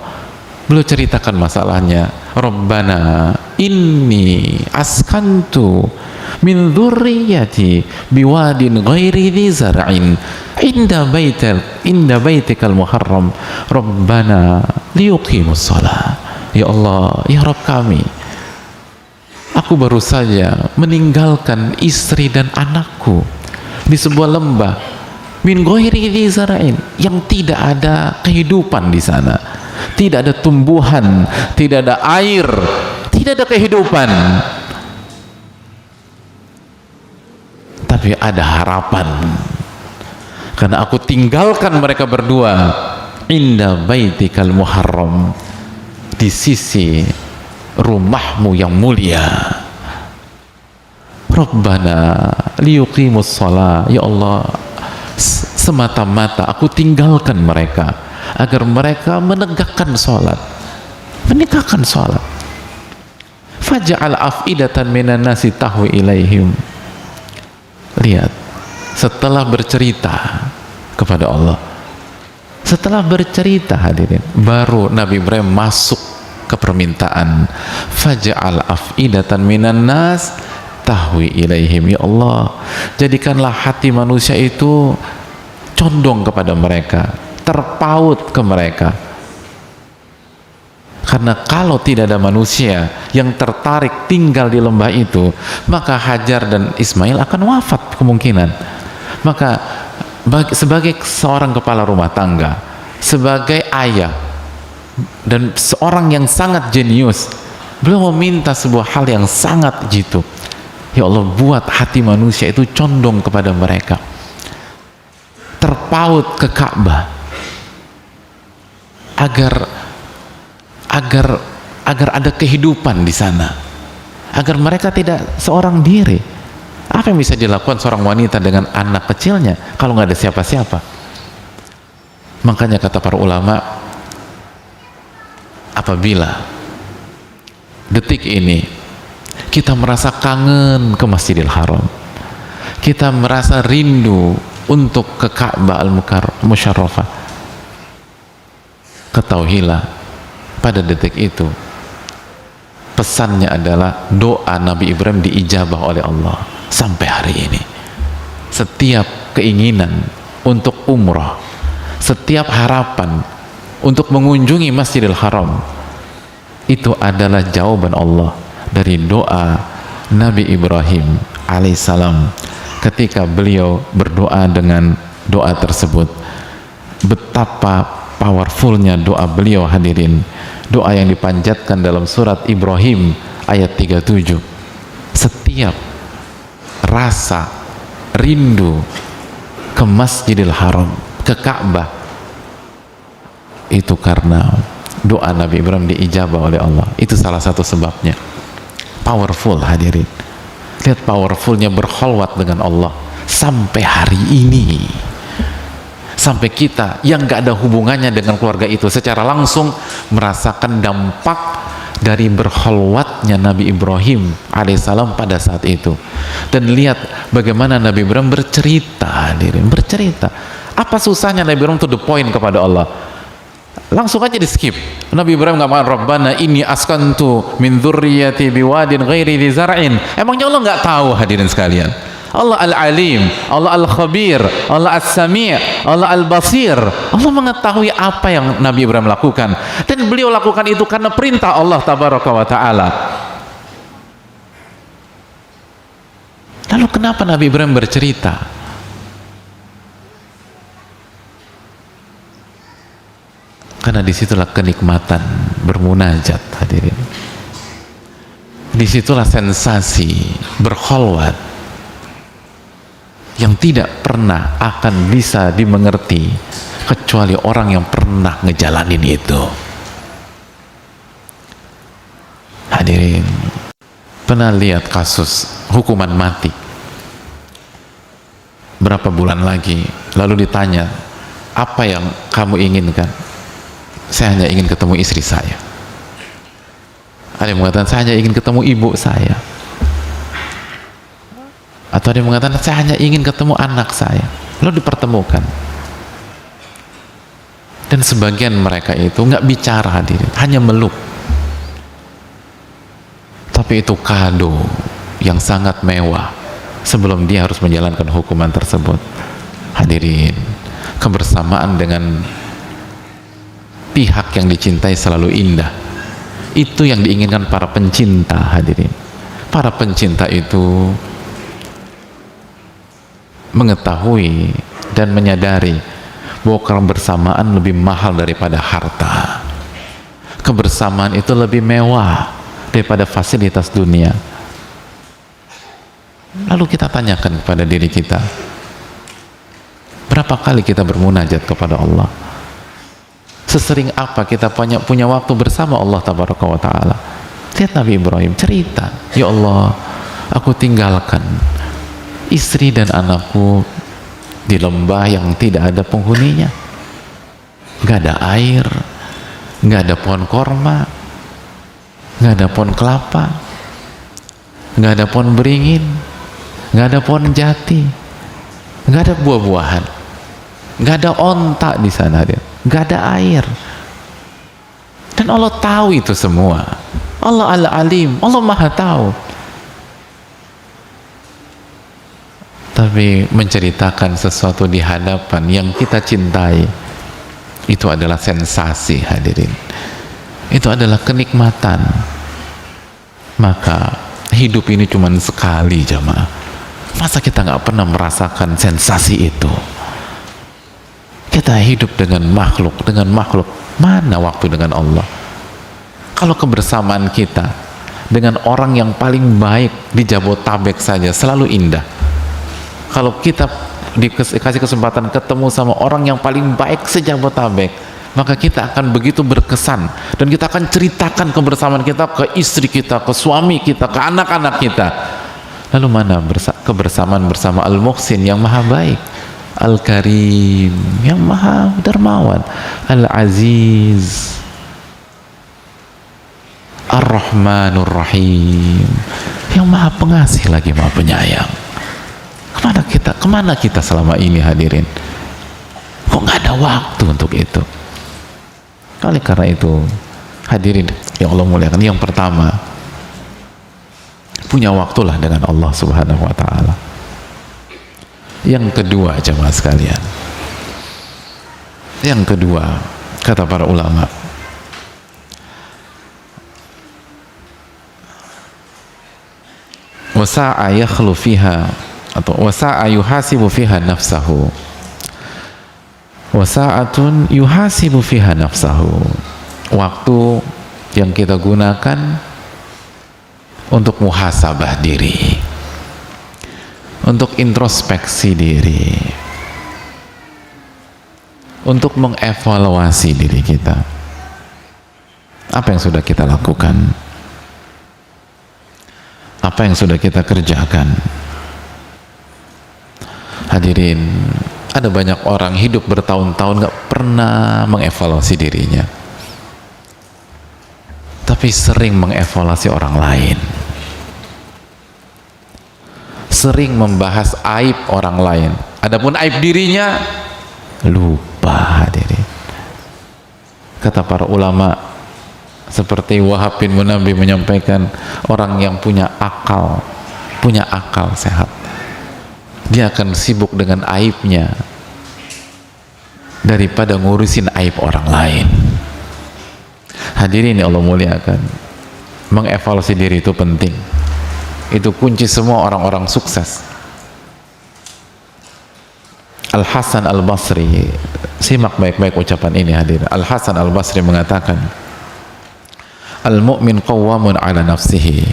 Beliau ceritakan masalahnya, Rabbana inni askantu min dzurriyyati biwadin ghairi dzi zar'in inda baitikal muharram rabbana liyuqimus shalah. Ya Allah, ya Rabb kami, aku baru saja meninggalkan istri dan anakku di sebuah lembah min ghairi dzi zara'in, yang tidak ada kehidupan di sana, tidak ada tumbuhan, tidak ada air, tidak ada kehidupan, tapi ada harapan karena aku tinggalkan mereka berdua inda baitikal muharram, di sisi rumahmu yang mulia. Rabbana liyuqimus shalah, ya Allah, semata-mata aku tinggalkan mereka agar mereka menegakkan sholat, menegakkan sholat. Faj'al af'idatan minan nasi tahwi ilaihim. Lihat, setelah bercerita kepada Allah, setelah bercerita hadirin, baru Nabi Ibrahim masuk ke permintaan. Faj'al af'idatan minan nas tahwi ilaihim. Ya Allah, jadikanlah hati manusia itu condong kepada mereka, terpaut ke mereka. Karena kalau tidak ada manusia yang tertarik tinggal di lembah itu, maka Hajar dan Ismail akan wafat kemungkinan. Maka sebagai seorang kepala rumah tangga, sebagai ayah dan seorang yang sangat jenius, beliau meminta sebuah hal yang sangat jitu. Ya Allah, buat hati manusia itu condong kepada mereka, terpaut ke Ka'bah, agar ada kehidupan di sana, agar mereka tidak seorang diri. Apa yang bisa dilakukan seorang wanita dengan anak kecilnya kalau nggak ada siapa-siapa? Makanya kata para ulama, apabila detik ini kita merasa kangen ke Masjidil Haram, kita merasa rindu untuk ke Ka'bah al-Musyarrafah, ketahuilah pada detik itu pesannya adalah doa Nabi Ibrahim diijabah oleh Allah sampai hari ini. Setiap keinginan untuk umrah, setiap harapan untuk mengunjungi Masjidil Haram, itu adalah jawaban Allah dari doa Nabi Ibrahim alaihissalam ketika beliau berdoa dengan doa tersebut. Betapa powerfulnya doa beliau hadirin, doa yang dipanjatkan dalam surat Ibrahim ayat 37. Setiap rasa rindu ke Masjidil Haram, ke Ka'bah, itu karena doa Nabi Ibrahim diijabah oleh Allah. Itu salah satu sebabnya. Powerful hadirin. Lihat powerfulnya berkholwat dengan Allah sampai hari ini. Sampai kita yang gak ada hubungannya dengan keluarga itu secara langsung merasakan dampak dari berkholwatnya Nabi Ibrahim alaihissalam pada saat itu. Dan lihat bagaimana Nabi Ibrahim bercerita hadirin, bercerita. Apa susahnya Nabi Ibrahim to the point kepada Allah? Langsung aja di skip. Nabi Ibrahim nggak makan Rabbana inni askantu min dzurriyyati biwadin ghairi dzi zar'in. Emangnya Allah nggak tahu hadirin sekalian? Allah Al-Alim, Allah Al-Khabir, Allah As-Sami', Allah Al-Basir. Allah mengetahui apa yang Nabi Ibrahim lakukan, dan beliau lakukan itu karena perintah Allah Tabaraka wa Ta'ala. Lalu kenapa Nabi Ibrahim bercerita? Karena disitulah kenikmatan bermunajat hadirin. Disitulah sensasi berkholwat yang tidak pernah akan bisa dimengerti kecuali orang yang pernah ngejalanin itu. Hadirin, pernah lihat kasus hukuman mati berapa bulan lagi, lalu ditanya, apa yang kamu inginkan? Saya hanya ingin ketemu istri saya. Ada yang mengatakan saya hanya ingin ketemu ibu saya, atau ada yang mengatakan saya hanya ingin ketemu anak saya. Lalu dipertemukan, dan sebagian mereka itu nggak bicara hadirin, hanya meluk. Tapi itu kado yang sangat mewah sebelum dia harus menjalankan hukuman tersebut. Hadirin, kebersamaan dengan pihak yang dicintai selalu indah. Itu yang diinginkan para pencinta. Hadirin, para pencinta itu mengetahui dan menyadari bahwa kebersamaan lebih mahal daripada harta. Kebersamaan itu lebih mewah daripada fasilitas dunia. Lalu kita tanyakan kepada diri kita, berapa kali kita bermunajat kepada Allah? Sesering apa kita punya waktu bersama Allah Tabaraka wa Ta'ala? Lihat Nabi Ibrahim cerita, ya Allah, aku tinggalkan istri dan anakku di lembah yang tidak ada penghuninya, nggak ada air, nggak ada pohon korma, nggak ada pohon kelapa, nggak ada pohon beringin, nggak ada pohon jati, nggak ada buah-buahan, nggak ada onta di sana, nggak ada air. Dan Allah tahu itu semua. Allah Al-Alim, Allah Maha tahu. Tapi menceritakan sesuatu di hadapan yang kita cintai, itu adalah sensasi. Hadirin, itu adalah kenikmatan. Maka hidup ini cuma sekali, jamaah. Masa kita nggak pernah merasakan sensasi itu? Kita hidup dengan makhluk, mana waktu dengan Allah? Kalau kebersamaan kita dengan orang yang paling baik di Jabotabek saja selalu indah. Kalau kita dikasih kesempatan ketemu sama orang yang paling baik se-Jabotabek, maka kita akan begitu berkesan, dan kita akan ceritakan kebersamaan kita ke istri kita, ke suami kita, ke anak-anak kita. Lalu mana kebersamaan bersama Al-Muhsin yang maha baik, Al-Karim yang maha dermawan, Al-Aziz, Ar-Rahmanur Rahim yang maha pengasih lagi maha penyayang. Kemana kita selama ini, hadirin? Kok nggak ada waktu untuk itu? Oleh karena itu, hadirin yang Allah muliakan, yang pertama, punya waktulah dengan Allah Subhanahu wa Ta'ala. Yang kedua, jemaah sekalian, yang kedua, kata para ulama, wasa'a yakhlu fiha, atau wasa'a yuhasibu fiha nafsahu, wasa'atun yuhasibu fiha nafsahu. Waktu yang kita gunakan untuk muhasabah diri, untuk introspeksi diri, untuk mengevaluasi diri kita. Apa yang sudah kita lakukan? Apa yang sudah kita kerjakan? Hadirin, ada banyak orang hidup bertahun-tahun gak pernah mengevaluasi dirinya, tapi sering mengevaluasi orang lain, sering membahas aib orang lain, adapun aib dirinya lupa. Hadirin, kata para ulama seperti Wahab bin Munabbi menyampaikan, orang yang punya akal sehat, dia akan sibuk dengan aibnya daripada ngurusin aib orang lain. Hadirin yang Allah muliakan, mengevaluasi diri itu penting. Itu kunci semua orang-orang sukses. Al-Hasan Al-Basri, simak baik-baik ucapan ini, hadirin. Al-Hasan Al-Basri mengatakan, al-mu'min qawwamun ala nafsihi.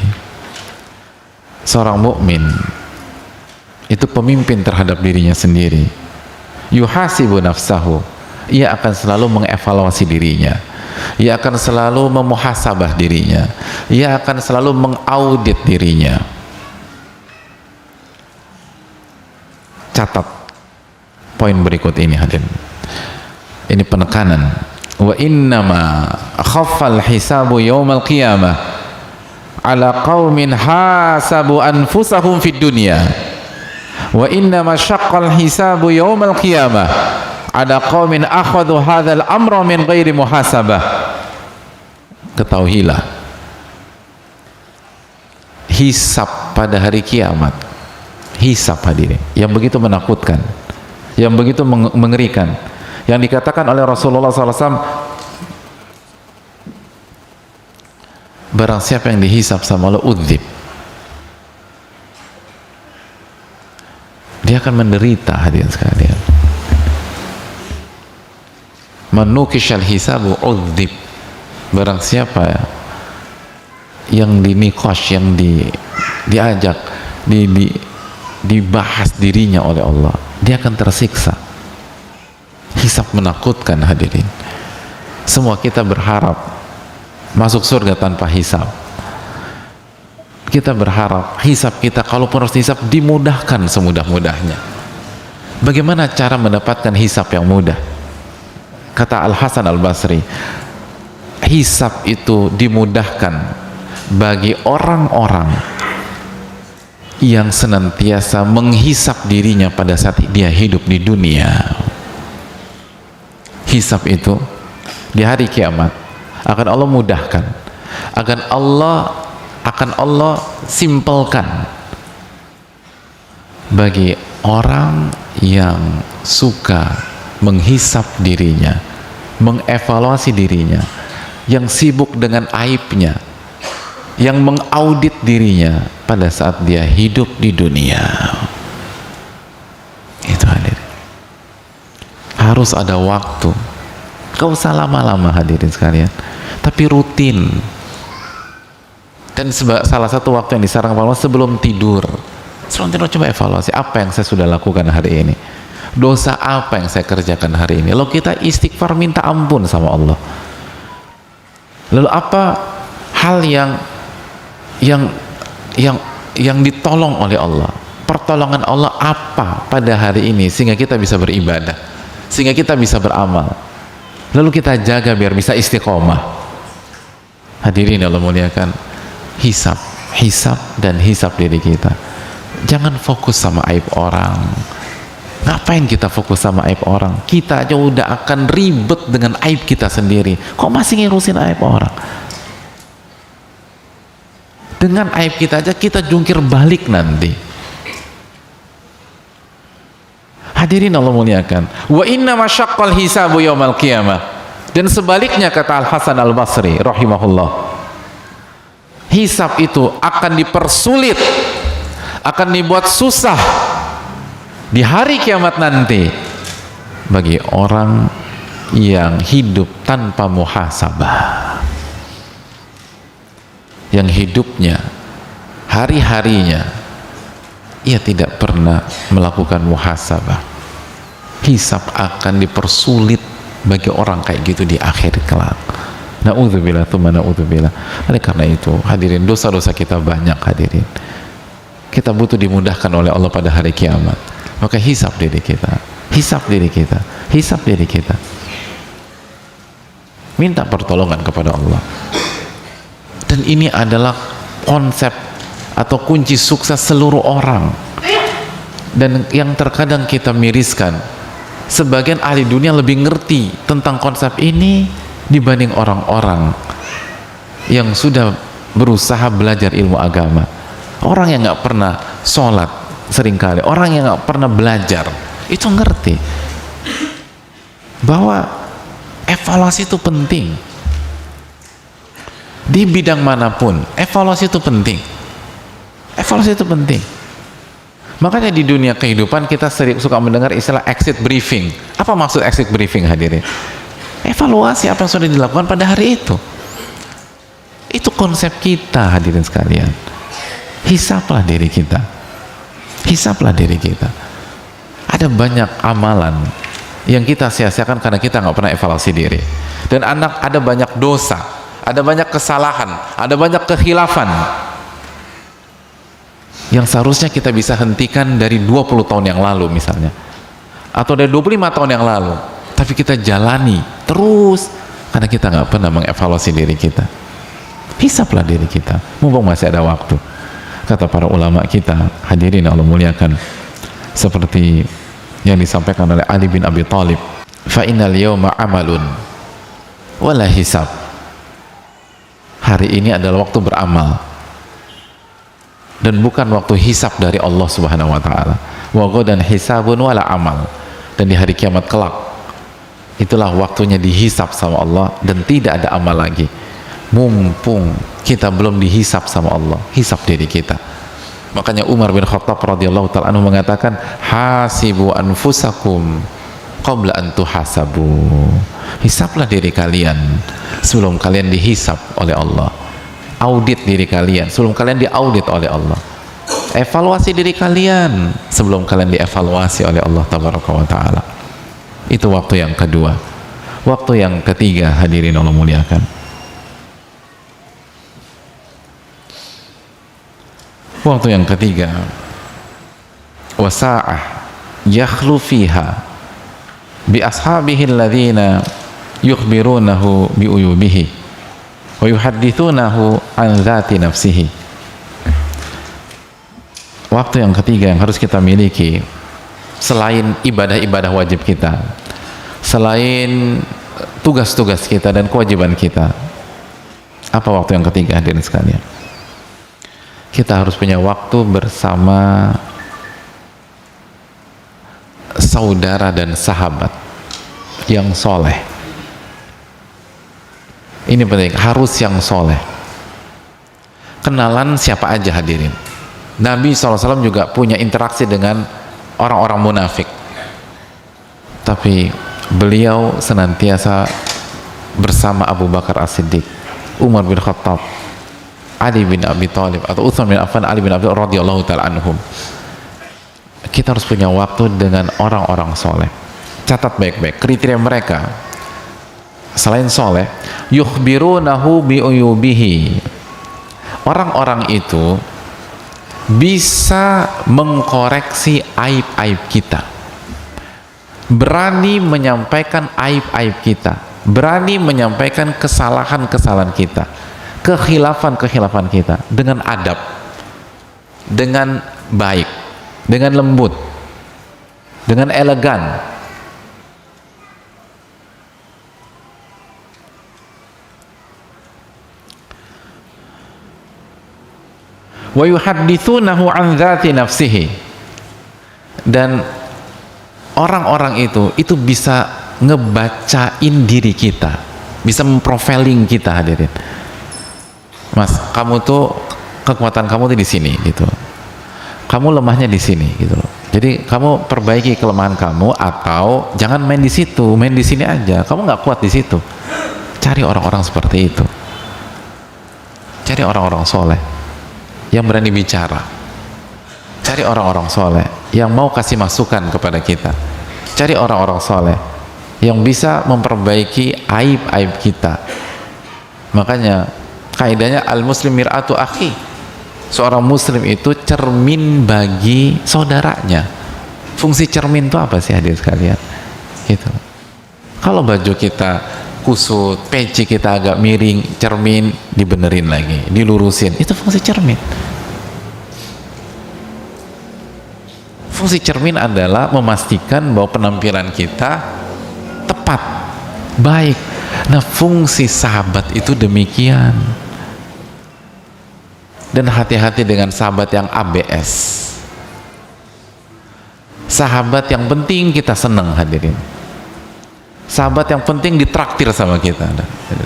Seorang mukmin itu pemimpin terhadap dirinya sendiri. Yuhasibu nafsahu, ia akan selalu mengevaluasi dirinya, ia akan selalu memuhasabah dirinya, ia akan selalu mengaudit dirinya. Catat poin berikut ini, hadirin. Ini penekanan. Wa innama khaffal hisabu yaumal qiyamah ala qaumin hasabu anfusahum fid dunya, wa innama syaqqal hisabu yaumal qiyamah ada qaumin akhadhu hadzal amra min ghairi muhasabah. Ketahuilah, hisab pada hari kiamat, hisab, hadirin, yang begitu menakutkan, yang begitu mengerikan, yang dikatakan oleh Rasulullah SAW, barang siapa yang dihisab sama Allah udzib, dia akan menderita. Hadirin sekalian, manukishal hisabu udzib, barang siapa yang dinikosh, yang diajak, dibahas dirinya oleh Allah, dia akan tersiksa. Hisab menakutkan hadirin. Semua kita berharap masuk surga tanpa hisab. Kita berharap hisab kita, kalaupun harus hisab, dimudahkan semudah-mudahnya. Bagaimana cara mendapatkan hisab yang mudah? Kata Al-Hasan Al-Basri, hisab itu dimudahkan bagi orang-orang yang senantiasa menghisab dirinya pada saat dia hidup di dunia. Hisab itu di hari kiamat akan Allah mudahkan, akan Allah simpelkan bagi orang yang suka menghisab dirinya, mengevaluasi dirinya, yang sibuk dengan aibnya, yang mengaudit dirinya pada saat dia hidup di dunia. Itu hadirin, harus ada waktu, gak usah lama-lama hadirin sekalian, tapi rutin. Dan salah satu waktu yang disarankan Allah sebelum tidur coba evaluasi, apa yang saya sudah lakukan hari ini, dosa apa yang saya kerjakan hari ini. Lalu kita istighfar, minta ampun sama Allah. Lalu apa hal yang ditolong oleh Allah, pertolongan Allah apa pada hari ini sehingga kita bisa beribadah, sehingga kita bisa beramal, lalu kita jaga biar bisa istiqomah. Hadirin Allah muliakan, hisab dan hisab diri kita. Jangan fokus sama aib orang. Ngapain kita fokus sama aib orang? Kita aja udah akan ribet dengan aib kita sendiri, kok masih ngurusin aib orang? Dengan aib kita aja kita jungkir balik nanti. Hadirin Allah muliakan, wa inna masyaqqal hisabu yaumal qiyamah. Dan sebaliknya kata Al-Hasan Al-Basri rahimahullah, hisab itu akan dipersulit, akan dibuat susah di hari kiamat nanti bagi orang yang hidup tanpa muhasabah, yang hidupnya hari-harinya ia tidak pernah melakukan muhasabah. Hisab akan dipersulit bagi orang kayak gitu di akhir kelak. Na'udzubillah, tsumma na'udzubillah. Oleh karena itu hadirin, dosa-dosa kita banyak hadirin, kita butuh dimudahkan oleh Allah pada hari kiamat. Maka hisab diri kita, hisab diri kita, hisab diri kita, minta pertolongan kepada Allah. Dan ini adalah konsep atau kunci sukses seluruh orang. Dan yang terkadang kita miriskan, sebagian ahli dunia lebih ngerti tentang konsep ini dibanding orang-orang yang sudah berusaha belajar ilmu agama. Orang yang nggak pernah sholat seringkali, orang yang nggak pernah belajar, itu ngerti bahwa evaluasi itu penting. Di bidang manapun, evaluasi itu penting. Evaluasi itu penting. Makanya di dunia kehidupan kita sering suka mendengar istilah exit briefing. Apa maksud exit briefing hadirin? Evaluasi apa yang sudah dilakukan pada hari itu. Itu konsep kita hadirin sekalian. Hisablah diri kita. Hisablah diri kita. Ada banyak amalan yang kita sia-siakan karena kita nggak pernah evaluasi diri. Dan ada banyak dosa, ada banyak kesalahan, ada banyak kekhilafan yang seharusnya kita bisa hentikan dari 20 tahun yang lalu misalnya, atau dari 25 tahun yang lalu, tapi kita jalani terus karena kita nggak pernah mengevaluasi diri kita. Hisablah diri kita, mumpung masih ada waktu. Kata para ulama kita, hadirin Allah muliakan, seperti yang disampaikan oleh Ali bin Abi Thalib, fa innal yawma amalun wala hisab. Hari ini adalah waktu beramal dan bukan waktu hisab dari Allah Subhanahu wa taala. Wa ghadan hisabun wala amal. dan di hari kiamat kelak itulah waktunya dihisap sama Allah dan tidak ada amal lagi. Mumpung kita belum dihisap sama Allah, hisap diri kita. Makanya Umar bin Khattab radhiyallahu ta'ala anhu mengatakan, hasibu anfusakum qabla an tuhasabu. Hisaplah diri kalian sebelum kalian dihisap oleh Allah. Audit diri kalian sebelum kalian diaudit oleh Allah. Evaluasi diri kalian sebelum kalian dievaluasi oleh Allah tabaraka wa ta'ala. Itu waktu yang kedua. Waktu yang ketiga, hadirin Allah muliakan, waktu yang ketiga, wasa'ah yakhlu fiha bi ashabihi alladhina yukhbirunahu bi uyubihi wa yuhaddithunahu an dhati nafsihi. Waktu yang ketiga yang harus kita miliki selain ibadah-ibadah wajib kita, selain tugas-tugas kita dan kewajiban kita. Apa waktu yang ketiga, hadirin sekalian? Kita harus punya waktu bersama saudara dan sahabat yang soleh. Ini penting, harus yang soleh. Kenalan siapa aja, hadirin. Nabi SAW juga punya interaksi dengan orang-orang munafik, tapi beliau senantiasa bersama Abu Bakar As-Siddiq, Umar bin Khattab, Ali bin Abi Thalib, atau Utsman bin Affan, Ali bin Abi Thalib radhiyallahu ta'ala anhum. Kita harus punya waktu dengan orang-orang soleh. Catat baik-baik kriteria mereka. Selain soleh, yukhbirunahu bi'uyubihi. Orang-orang itu bisa mengkoreksi aib-aib kita, berani menyampaikan aib-aib kita, berani menyampaikan kesalahan-kesalahan kita, kekhilafan-kekhilafan kita dengan adab, dengan baik, dengan lembut, dengan elegan. Wa yuhaddithunahu an dzati nafsihi. Dan orang-orang itu bisa ngebacain diri kita, bisa memprofiling kita, hadirin. Mas, kamu tuh kekuatan kamu tuh di sini gitu. Kamu lemahnya di sini gitu loh. Jadi kamu perbaiki kelemahan kamu, atau jangan main di situ, main di sini aja. Kamu nggak kuat di situ. Cari orang-orang seperti itu. Cari orang-orang soleh yang berani bicara. Cari orang-orang soleh yang mau kasih masukan kepada kita. Cari orang-orang soleh yang bisa memperbaiki aib-aib kita. Makanya kaidahnya al-muslim mir'atu akhi. Seorang muslim itu cermin bagi saudaranya. Fungsi cermin itu apa sih, hadirin sekalian? Gitu. Kalau baju kita kusut, peci kita agak miring, cermin dibenerin lagi, dilurusin. Itu fungsi cermin. Fungsi cermin adalah memastikan bahwa penampilan kita tepat, baik. Nah, fungsi sahabat itu demikian. Dan hati-hati dengan sahabat yang ABS. Sahabat yang penting kita seneng, hadirin. Sahabat yang penting ditraktir sama kita.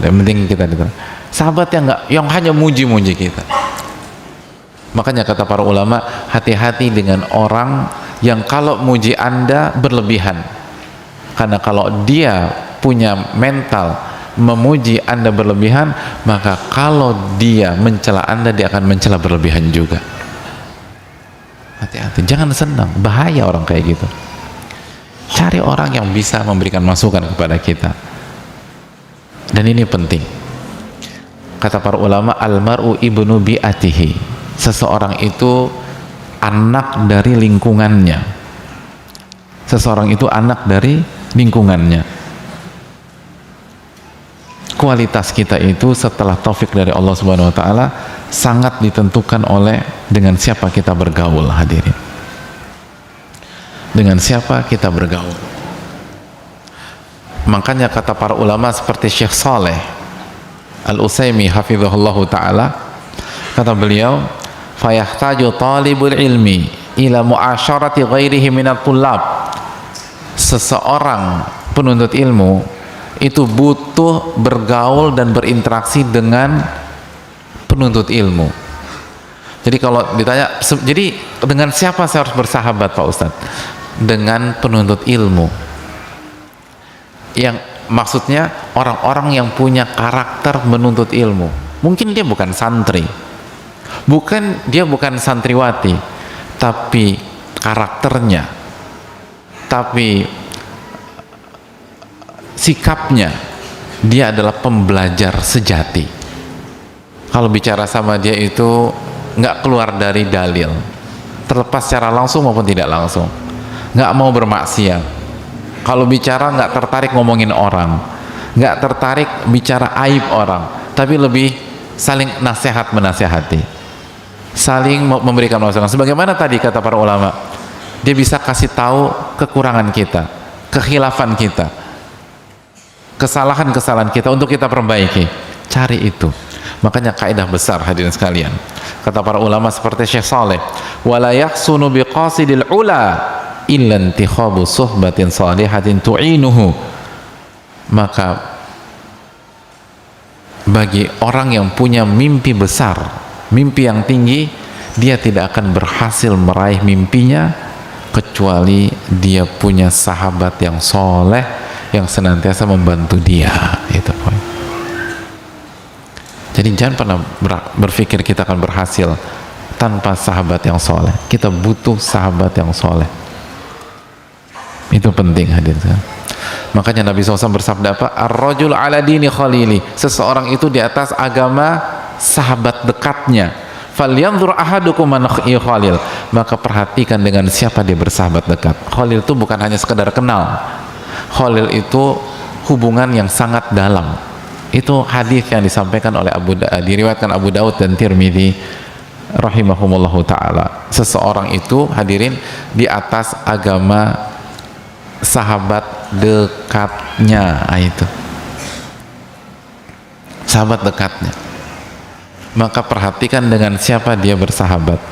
Yang penting kita ditraktir. Sahabat yang hanya muji-muji kita. Makanya kata para ulama, hati-hati dengan orang yang kalau muji Anda berlebihan. Karena kalau dia punya mental memuji Anda berlebihan, maka kalau dia mencela Anda, dia akan mencela berlebihan juga. Hati-hati, jangan senang, bahaya orang kayak gitu. Cari orang yang bisa memberikan masukan kepada kita. Dan ini penting. Kata para ulama, almar'u ibnu bi'atihi. Seseorang itu anak dari lingkungannya. Seseorang itu anak dari lingkungannya. Kualitas kita itu setelah taufik dari Allah Subhanahu wa taala sangat ditentukan oleh dengan siapa kita bergaul, hadirin. Dengan siapa kita bergaul. Makanya kata para ulama seperti Syekh Saleh Al-Utsaimin hafizahullahu taala, kata beliau, fayahtaju talibul ilmi ila muasyarati ghairihi minat tullab. seseorang penuntut ilmu itu butuh bergaul dan berinteraksi dengan penuntut ilmu. Jadi kalau ditanya, jadi dengan siapa saya harus bersahabat Pak Ustadz? Dengan penuntut ilmu. Yang maksudnya orang-orang yang punya karakter menuntut ilmu. Mungkin dia bukan santri, dia bukan santriwati, tapi karakternya, tapi sikapnya, dia adalah pembelajar sejati. Kalau bicara sama dia itu nggak keluar dari dalil, terlepas secara langsung maupun tidak langsung, nggak mau bermaksiat. Kalau bicara nggak tertarik ngomongin orang, nggak tertarik bicara aib orang, tapi lebih saling nasihat menasehati, saling memberikan masukan. Sebagaimana tadi kata para ulama, dia bisa kasih tahu kekurangan kita, kekhilafan kita, kesalahan-kesalahan kita untuk kita perbaiki. Cari itu. Makanya kaidah besar hadirin sekalian, kata para ulama seperti Syekh Saleh, wala yahsunu biqasidil ula illa intikhabu suhbatin salihatin tu'inuhu. Maka bagi orang yang punya mimpi besar, mimpi yang tinggi, dia tidak akan berhasil meraih mimpinya kecuali dia punya sahabat yang soleh yang senantiasa membantu dia. Itu poin. Jadi jangan pernah berpikir kita akan berhasil tanpa sahabat yang soleh. Kita butuh sahabat yang soleh. Itu penting hadirin. Makanya Nabi SAW bersabda apa? Ar-rajul ala dini khalili. Seseorang itu di atas agama sahabat dekatnya. Falyanzur ahadukum man khalil. Maka perhatikan dengan siapa dia bersahabat dekat. Khalil itu bukan hanya sekedar kenal. Khalil itu hubungan yang sangat dalam. Itu hadis yang disampaikan oleh diriwayatkan Abu Daud dan Tirmidzi rahimahumullahu taala. Seseorang itu hadirin di atas agama sahabat dekatnya. Itu sahabat dekatnya. Maka perhatikan dengan siapa dia bersahabat.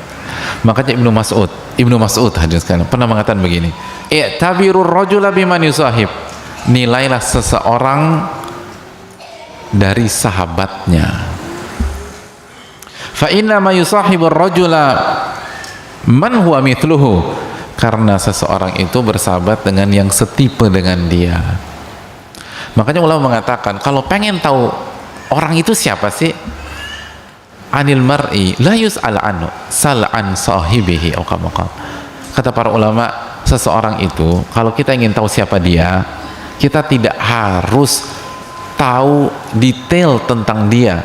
Makanya Ibnu Mas'ud hadirin sekalian pernah mengatakan begini, i'tabirur rajula biman yusahib. Nilailah seseorang dari sahabatnya. Fa inna ma yusahibur rajula man huwa mithluhu. Karena seseorang itu bersahabat dengan yang setipe dengan dia. Makanya ulama mengatakan kalau pengen tahu orang itu siapa sih, anil mar'i la yus'al anhu sal an sahibihi. Kata para ulama, seseorang itu kalau kita ingin tahu siapa dia, kita tidak harus tahu detail tentang dia,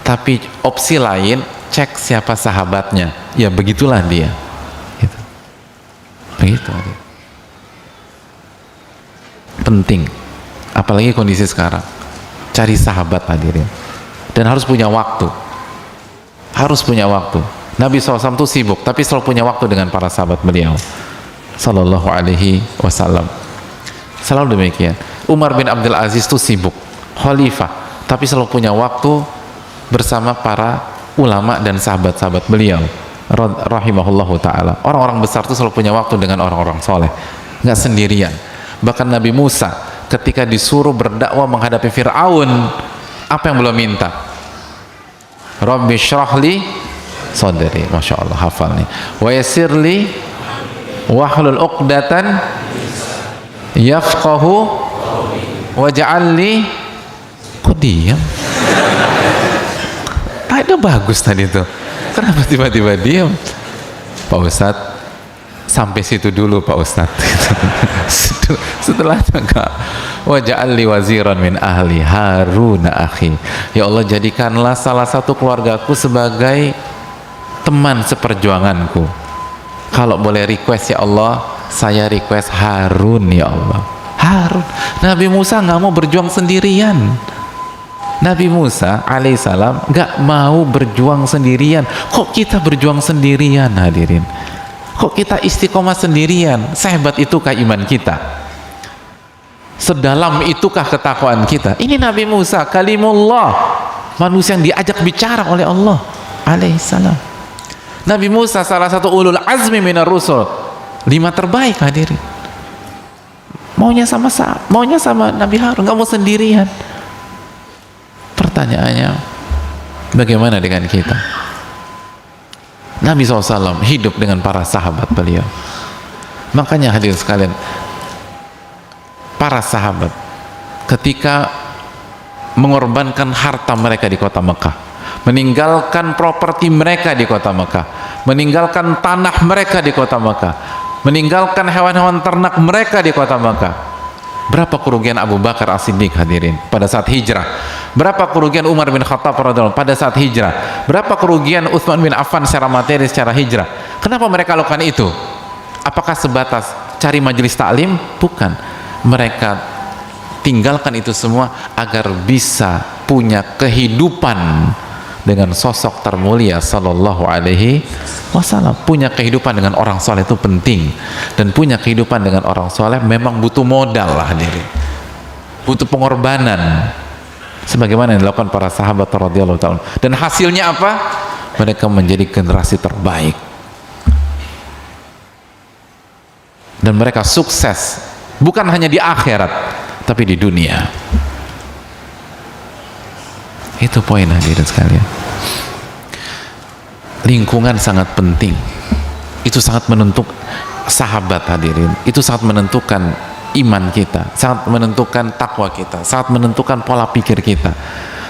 tapi opsi lain cek siapa sahabatnya. Ya begitulah dia. Gitu. Begitu. Penting, apalagi kondisi sekarang. Cari sahabat hadirin, dan harus punya waktu. Harus punya waktu. Nabi SAW itu sibuk, tapi selalu punya waktu dengan para sahabat beliau. Sallallahu alaihi wasallam. Selalu demikian. Umar bin Abdul Aziz itu sibuk, khalifah, tapi selalu punya waktu bersama para ulama dan sahabat-sahabat beliau rahimahullahu ta'ala. Orang-orang besar itu selalu punya waktu dengan orang-orang soleh, nggak sendirian. Bahkan Nabi Musa ketika disuruh berdakwah menghadapi Fir'aun, apa yang beliau minta? Rabbi syrahli sadri. Masya Allah, hafal nih. Wa yassirli wahlul uqdatan yafqahu waj'alni. Kok diam? Tadi bagus tadi tuh. Kenapa tiba-tiba diam? Pak Ustadz, sampai situ dulu Pak Ustadz. Setelah enggak. Waj'alni waziran min ahli Harun akhi. Ya Allah, jadikanlah salah satu keluargaku sebagai teman seperjuanganku. Kalau boleh request ya Allah, saya request Harun ya Allah. Harun. Nabi Musa nggak mau berjuang sendirian. Nabi Musa alaihissalam nggak mau berjuang sendirian. Kok kita berjuang sendirian hadirin? Kok kita istiqomah sendirian? Sehebat itukah iman kita? Sedalam itukah ketakwaan kita? Ini Nabi Musa kalimullah, manusia yang diajak bicara oleh Allah alaihissalam. Nabi Musa salah satu ulul azmi minar rusul, 5 terbaik hadirin. maunya sama Nabi Harun, nggak mau sendirian. Pertanyaannya, bagaimana dengan kita? Nabi SAW hidup dengan para sahabat beliau. Makanya hadirin sekalian, para sahabat ketika mengorbankan harta mereka di kota Mekah, meninggalkan properti mereka di kota Mekah, meninggalkan tanah mereka di kota Mekah, meninggalkan hewan-hewan ternak mereka di kota Mekah. Berapa kerugian Abu Bakar As-Siddiq hadirin pada saat hijrah? Berapa kerugian Umar bin Khattab radhiyallahu anhu pada saat hijrah? Berapa kerugian Utsman bin Affan secara materi, secara hijrah? Kenapa mereka lakukan itu? Apakah sebatas cari majelis taklim? Bukan. Mereka tinggalkan itu semua agar bisa punya kehidupan dengan sosok termulia sallallahu alaihi wasallam. Punya kehidupan dengan orang soleh itu penting, dan punya kehidupan dengan orang soleh memang butuh modal lah hadirin, butuh pengorbanan sebagaimana yang dilakukan para sahabat radhiyallahu ta'ala. Dan hasilnya apa? Mereka menjadi generasi terbaik dan mereka sukses bukan hanya di akhirat tapi di dunia. Itu poin hadirin sekalian. Lingkungan sangat penting. Itu sangat menentukan, sahabat hadirin, itu sangat menentukan iman kita, sangat menentukan takwa kita, sangat menentukan pola pikir kita,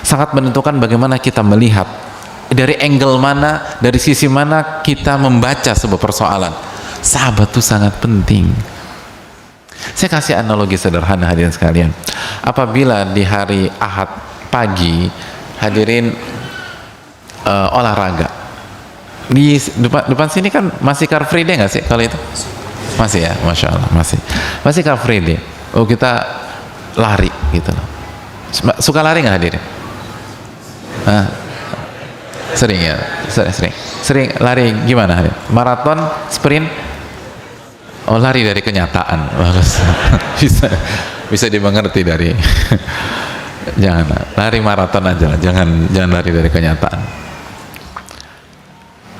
sangat menentukan bagaimana kita melihat, dari angle mana, dari sisi mana kita membaca sebuah persoalan. Sahabat itu sangat penting. Saya kasih analogi sederhana hadirin sekalian. Apabila di hari Ahad pagi hadirin olahraga di depan sini kan masih Car Free Day nggak sih kalau itu? Masih ya, Masya Allah masih Car Free Day. Oh, kita lari gitu loh. Suka lari nggak hadirin? Sering ya, sering lari. Gimana hadirin? Maraton, sprint? Oh, lari dari kenyataan. Bagus. bisa dimengerti dari jangan lari maraton aja, jangan lari dari kenyataan.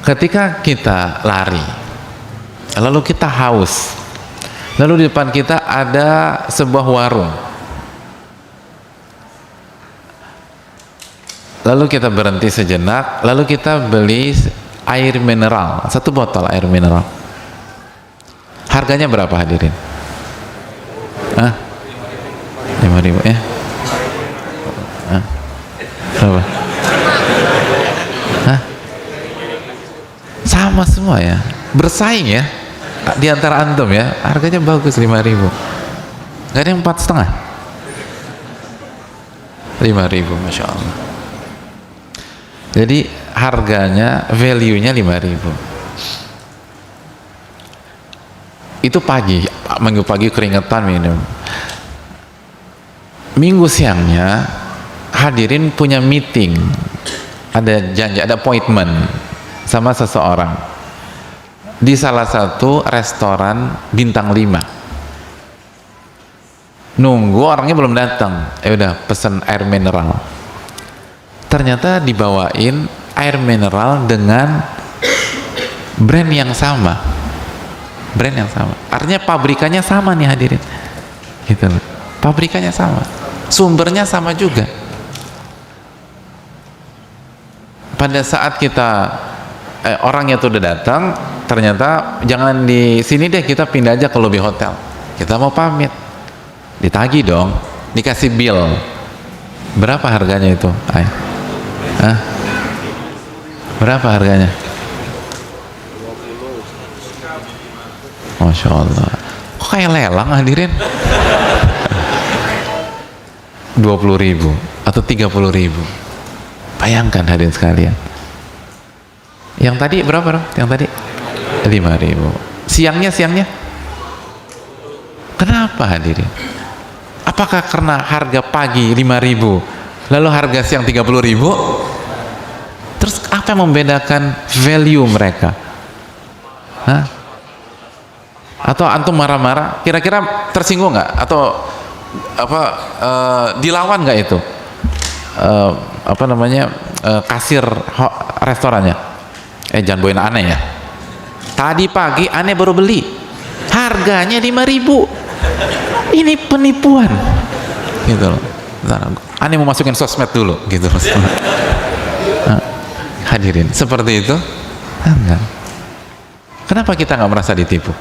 Ketika kita lari lalu kita haus, lalu di depan kita ada sebuah warung, lalu kita berhenti sejenak, lalu kita beli air mineral, 1 botol air mineral. Harganya berapa hadirin? 5.000 ya? Berapa? Sama semua ya, bersaing ya di antara antum ya, harganya bagus 5.000. Gak ada yang 4,5? 5.000, Masya Allah. Jadi harganya, value-nya 5.000. Itu pagi, minggu pagi keringetan minum. Minggu siangnya hadirin punya meeting, ada janji, ada appointment sama seseorang di salah satu restoran bintang 5. Nunggu orangnya belum datang, udah pesen air mineral. Ternyata dibawain air mineral dengan brand yang sama, artinya pabrikannya sama nih hadirin, gitu loh. Pabrikannya sama, sumbernya sama juga. Pada saat kita orangnya tuh udah datang, ternyata jangan di sini deh, kita pindah aja ke lobby hotel. Kita mau pamit, ditagih dong, dikasih bill. Berapa harganya itu? Berapa harganya? Masya Allah, kok kayak lelang hadirin? 20.000 atau 30.000. Bayangkan hadirin sekalian. Yang tadi berapa dong? Yang tadi 5.000. Siangnya kenapa hadirin? Apakah karena harga pagi 5.000 lalu harga siang 30.000? Terus apa yang membedakan value mereka? Atau antum marah-marah, kira-kira tersinggung nggak? Atau dilawan nggak itu kasir restorannya? Jangan bawain aneh ya, tadi pagi aneh baru beli, harganya 5.000. Ini penipuan gitu loh. Aneh mau masukin sosmed dulu gitu loh. Hadirin, seperti itu enggak. Kenapa kita nggak merasa ditipu?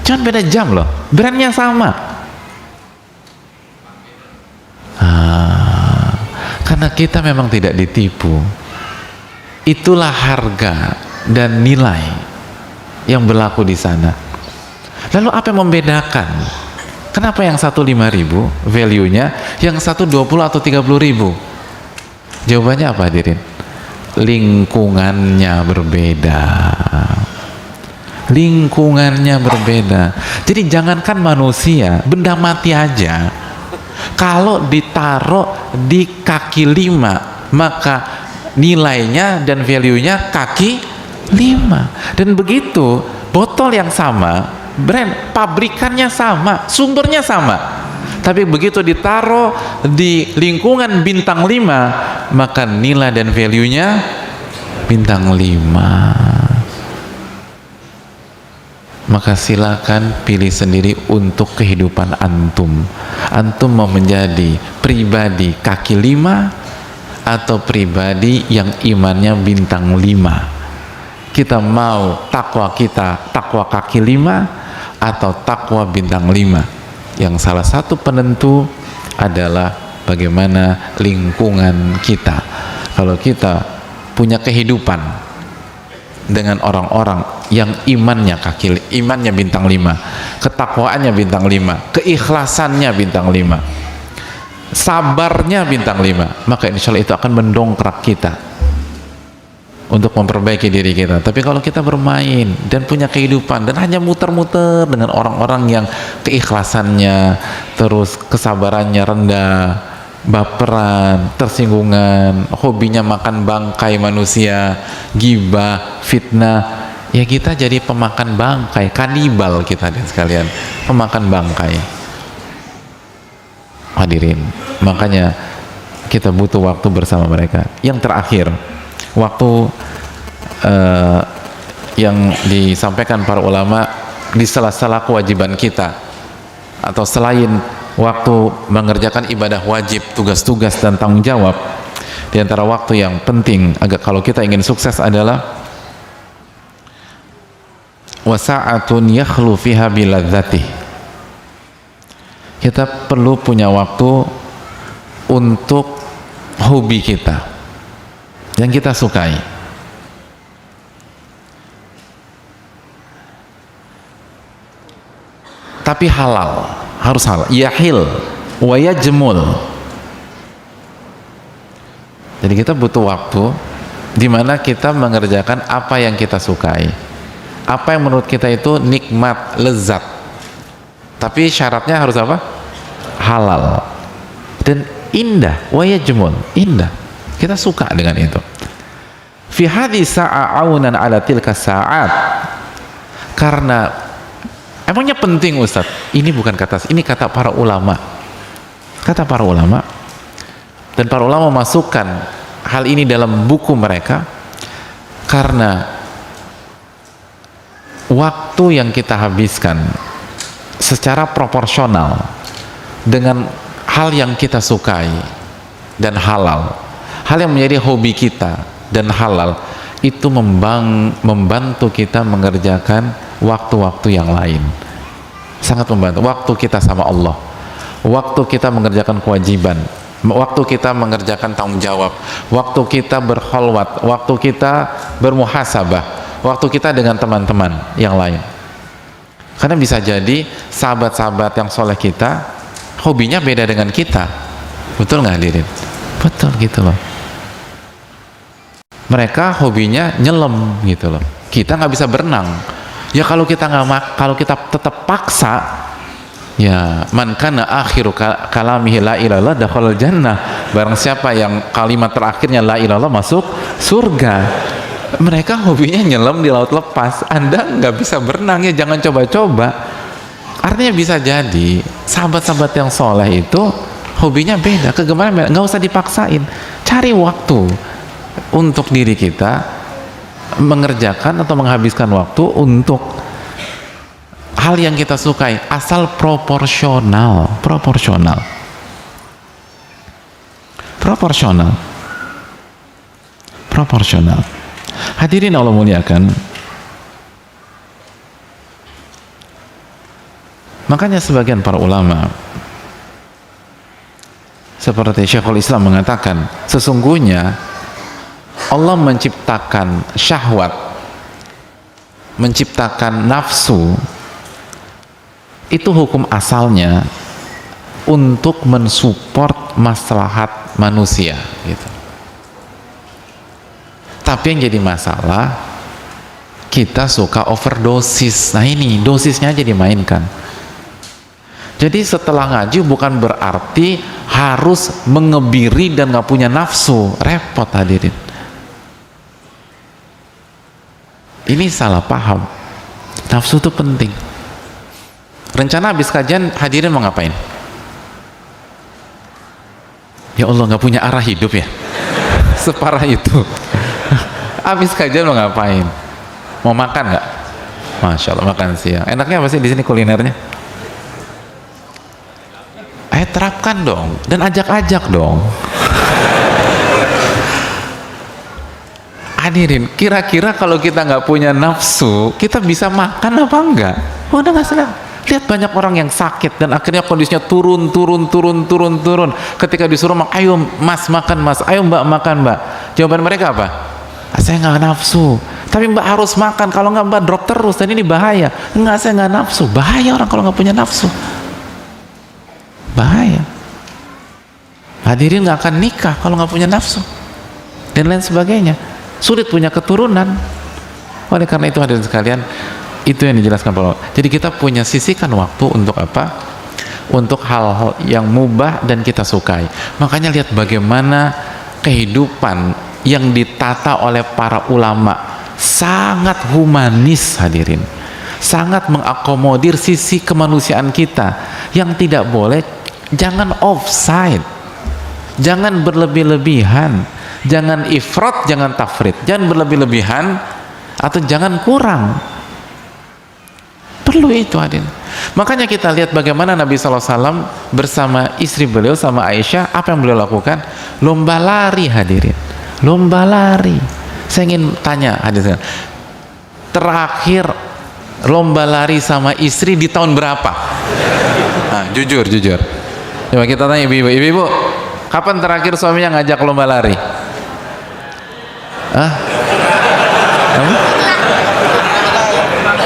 Cuman beda jam loh, brandnya sama. Karena kita memang tidak ditipu. Itulah harga dan nilai yang berlaku di sana. Lalu apa yang membedakan? Kenapa yang satu 5.000 value-nya, yang satu 20 atau 30.000? Jawabannya apa hadirin? Lingkungannya berbeda. Lingkungannya berbeda. Jadi jangankan manusia, benda mati aja, kalau ditaruh di kaki 5, maka nilainya dan value-nya kaki 5. Dan begitu, botol yang sama, brand, pabrikannya sama, sumbernya sama, tapi begitu ditaruh di lingkungan bintang 5, maka nilai dan value-nya bintang 5. Maka silakan pilih sendiri untuk kehidupan antum. Antum mau menjadi pribadi kaki 5 atau pribadi yang imannya bintang 5? Kita mau takwa kita takwa kaki 5 atau takwa bintang 5? Yang salah satu penentu adalah bagaimana lingkungan kita. Kalau kita punya kehidupan dengan orang-orang yang imannya bintang 5, ketakwaannya bintang 5, keikhlasannya bintang 5, sabarnya bintang 5, maka insya Allah itu akan mendongkrak kita untuk memperbaiki diri kita. Tapi kalau kita bermain dan punya kehidupan dan hanya muter-muter dengan orang-orang yang keikhlasannya terus kesabarannya rendah, baperan, tersinggungan, hobinya makan bangkai manusia, gibah, fitnah, ya kita jadi pemakan bangkai, kanibal kita dan sekalian, pemakan bangkai. Hadirin, makanya kita butuh waktu bersama mereka. Yang terakhir, waktu yang disampaikan para ulama di sela-sela kewajiban kita, atau selain waktu mengerjakan ibadah wajib, tugas-tugas dan tanggung jawab, di antara waktu yang penting agar kalau kita ingin sukses adalah wasa'atun yakhlu fiha biladzati. Kita perlu punya waktu untuk hobi kita yang kita sukai. Tapi halal, harus halal. Yahil wa yajmul. Jadi kita butuh waktu di mana kita mengerjakan apa yang kita sukai, apa yang menurut kita itu nikmat, lezat. Tapi syaratnya harus apa? Halal dan indah. Wa yajmul, indah. Kita suka dengan itu. Fi hadhihi sa'a aunan ala tilka sa'at. Karena emangnya penting Ustaz? Ini bukan kata, ini kata para ulama. Kata para ulama. Dan para ulama masukkan hal ini dalam buku mereka karena waktu yang kita habiskan secara proporsional dengan hal yang kita sukai dan halal, hal yang menjadi hobi kita dan halal, itu membantu kita mengerjakan waktu-waktu yang lain. Sangat membantu. Waktu kita sama Allah, waktu kita mengerjakan kewajiban, waktu kita mengerjakan tanggung jawab, waktu kita berkholwat, waktu kita bermuhasabah, waktu kita dengan teman-teman yang lain. Karena bisa jadi sahabat-sahabat yang soleh kita hobinya beda dengan kita. Betul nggak hadirin? Betul gitu loh. Mereka hobinya nyelam gitu loh. Kita nggak bisa berenang. Ya kalau kita tetap paksa, ya man kana akhiru kalamihi la ilallah dakhalal jannah. Barang siapa yang kalimat terakhirnya la ilallah masuk surga. Mereka hobinya nyelam di laut lepas. Anda nggak bisa berenang, ya jangan coba-coba. Artinya bisa jadi sahabat-sahabat yang soleh itu hobinya beda, kegemaran beda. Nggak usah dipaksain. Cari waktu untuk diri kita mengerjakan atau menghabiskan waktu untuk hal yang kita sukai asal proporsional. Hadirin Allah muliakan, makanya sebagian para ulama seperti Syekhul Islam mengatakan, sesungguhnya Allah menciptakan syahwat, menciptakan nafsu, itu hukum asalnya untuk mensupport maslahat manusia gitu. Tapi yang jadi masalah, kita suka overdosis. Nah ini dosisnya aja dimainkan. Jadi setelah ngaji bukan berarti harus mengebiri dan gak punya nafsu. Repot hadirin. Ini salah paham. Nafsu itu penting. Rencana habis kajian hadirin mau ngapain? Ya Allah, gak punya arah hidup ya? Separah itu. Habis kajian mau ngapain? Mau makan nggak? Masya Allah, makan siang. Enaknya apa sih di sini kulinernya? Ayo terapkan dong dan ajak-ajak dong. Hadirin, kira-kira kalau kita nggak punya nafsu, kita bisa makan apa enggak? Udah nggak sedang. Lihat banyak orang yang sakit dan akhirnya kondisinya turun. Ketika disuruh ayo mas makan mas, ayo mbak makan mbak. Jawaban mereka apa? Saya nggak nafsu. Tapi mbak harus makan, kalau nggak mbak drop terus dan ini bahaya. Enggak, saya nggak nafsu. Bahaya orang kalau nggak punya nafsu. Bahaya. Hadirin nggak akan nikah kalau nggak punya nafsu dan lain sebagainya. Sulit punya keturunan. Oleh karena itu hadirin sekalian, itu yang dijelaskan Pak. Jadi kita punya sisihkan waktu untuk apa? Untuk hal-hal yang mubah dan kita sukai. Makanya lihat bagaimana kehidupan yang ditata oleh para ulama sangat humanis hadirin, sangat mengakomodir sisi kemanusiaan kita. Yang tidak boleh, jangan offside, jangan berlebih-lebihan, jangan ifrat, jangan tafrid, jangan berlebih-lebihan atau jangan kurang. Perlu itu hadirin. Makanya kita lihat bagaimana Nabi SAW bersama istri beliau sama Aisyah, apa yang beliau lakukan? Lomba lari hadirin, lomba lari. Saya ingin tanya hadirin, terakhir lomba lari sama istri di tahun berapa? Nah, jujur coba kita tanya ibu-ibu, kapan terakhir suaminya ngajak lomba lari?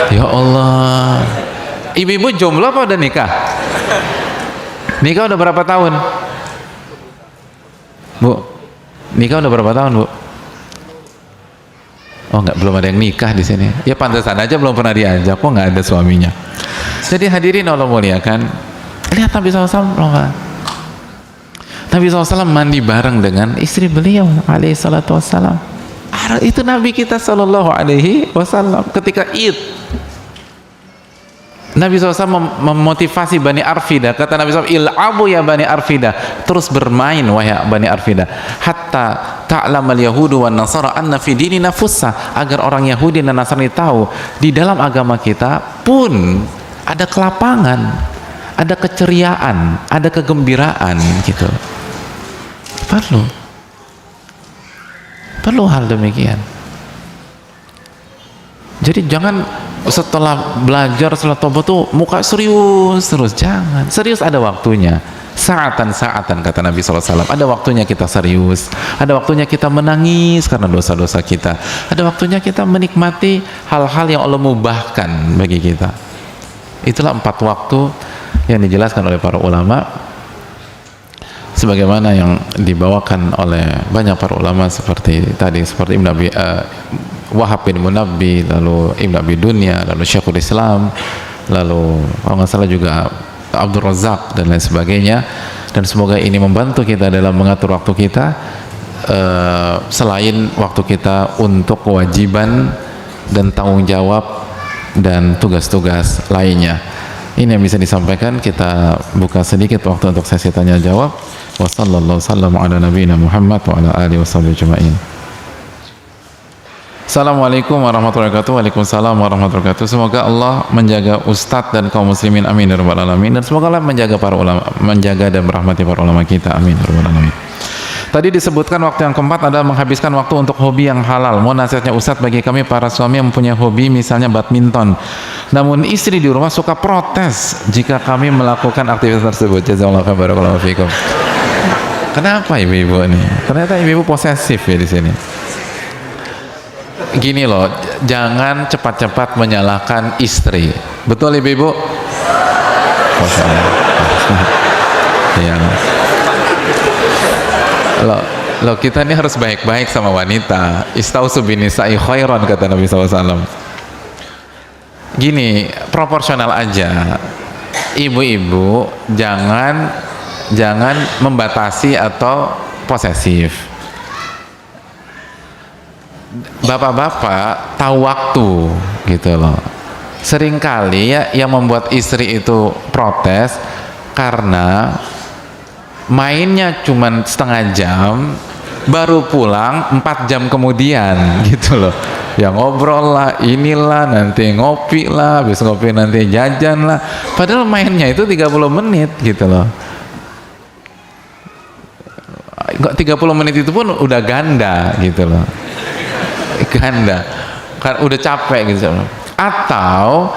Ya Allah, ibu-ibu jomblo apa udah nikah? Nikah udah berapa tahun? Bu, nikah udah berapa tahun, Bu? Oh enggak, belum ada yang nikah di sini. Ya pantesan aja belum pernah diajak, kok nggak ada suaminya. Jadi hadirin Allah muliakan, lihat Nabi SAW. Nabi SAW mandi bareng dengan istri beliau alaihi salatu wassalam. Itu Nabi kita sallallahu alaihi wasallam ketika Id. Nabi SAW memotivasi Bani Arfidah. Kata Nabi SAW, il'abu ya Bani Arfidah, terus bermain wahai Bani Arfidah, hatta ta'lamal yahudu wan nasara anna fi dinina fussa, agar orang Yahudi dan Nasrani tahu di dalam agama kita pun ada kelapangan, ada keceriaan, ada kegembiraan gitu. Perlu hal demikian. Jadi jangan setelah belajar, setelah tobat tuh muka serius terus. Jangan. Serius ada waktunya. Saatan kata Nabi SAW. Ada waktunya kita serius, ada waktunya kita menangis karena dosa-dosa kita, ada waktunya kita menikmati hal-hal yang Allah mubahkan bagi kita. Itulah 4 waktu yang dijelaskan oleh para ulama, sebagaimana yang dibawakan oleh banyak para ulama seperti tadi, seperti Ibn Abi Wahab bin Munabbi, lalu Ibn Abi Dunya, lalu Syekhul Islam, lalu kalau nggak salah juga Abdul Razak dan lain sebagainya. Dan semoga ini membantu kita dalam mengatur waktu kita, selain waktu kita untuk kewajiban dan tanggung jawab dan tugas-tugas lainnya. Ini yang bisa disampaikan. Kita buka sedikit waktu untuk sesi tanya jawab. Wassallallahu sallam ala nabiyina Muhammad wa ala alihi washabihi ajma'in. Assalamualaikum warahmatullahi wabarakatuh. Waalaikumsalam warahmatullahi wabarakatuh. Semoga Allah menjaga Ustadz dan kaum muslimin, amin ya rabbal alamin. Dan semoga Allah menjaga para ulama, menjaga dan merahmati para ulama kita, amin ya rabbal alamin. Tadi disebutkan waktu yang keempat adalah menghabiskan waktu untuk hobi yang halal. Mohon nasihatnya Ustadz bagi kami para suami yang mempunyai hobi misalnya badminton, namun istri di rumah suka protes jika kami melakukan aktivitas tersebut. Jazakallahu khairan, barakallahu fikum. Kenapa ibu-ibu ini? Ternyata ibu-ibu posesif ya di sini. Gini loh, jangan cepat-cepat menyalahkan istri. Betul ibu-ibu? Ya. Loh kita ini harus baik-baik sama wanita. Istausu binisa'i khairan, kata Nabi SAW. Gini, proporsional aja. Ibu-ibu jangan membatasi atau posesif. Bapak-bapak tahu waktu gitu loh. Seringkali ya yang membuat istri itu protes karena mainnya cuman setengah jam, baru pulang 4 jam kemudian gitu loh. Ya ngobrol lah, inilah, nanti ngopi lah, habis ngopi nanti jajan lah. Padahal mainnya itu 30 menit gitu loh. 30 menit itu pun udah ganda gitu loh. Ganda kan udah capek gitu. Atau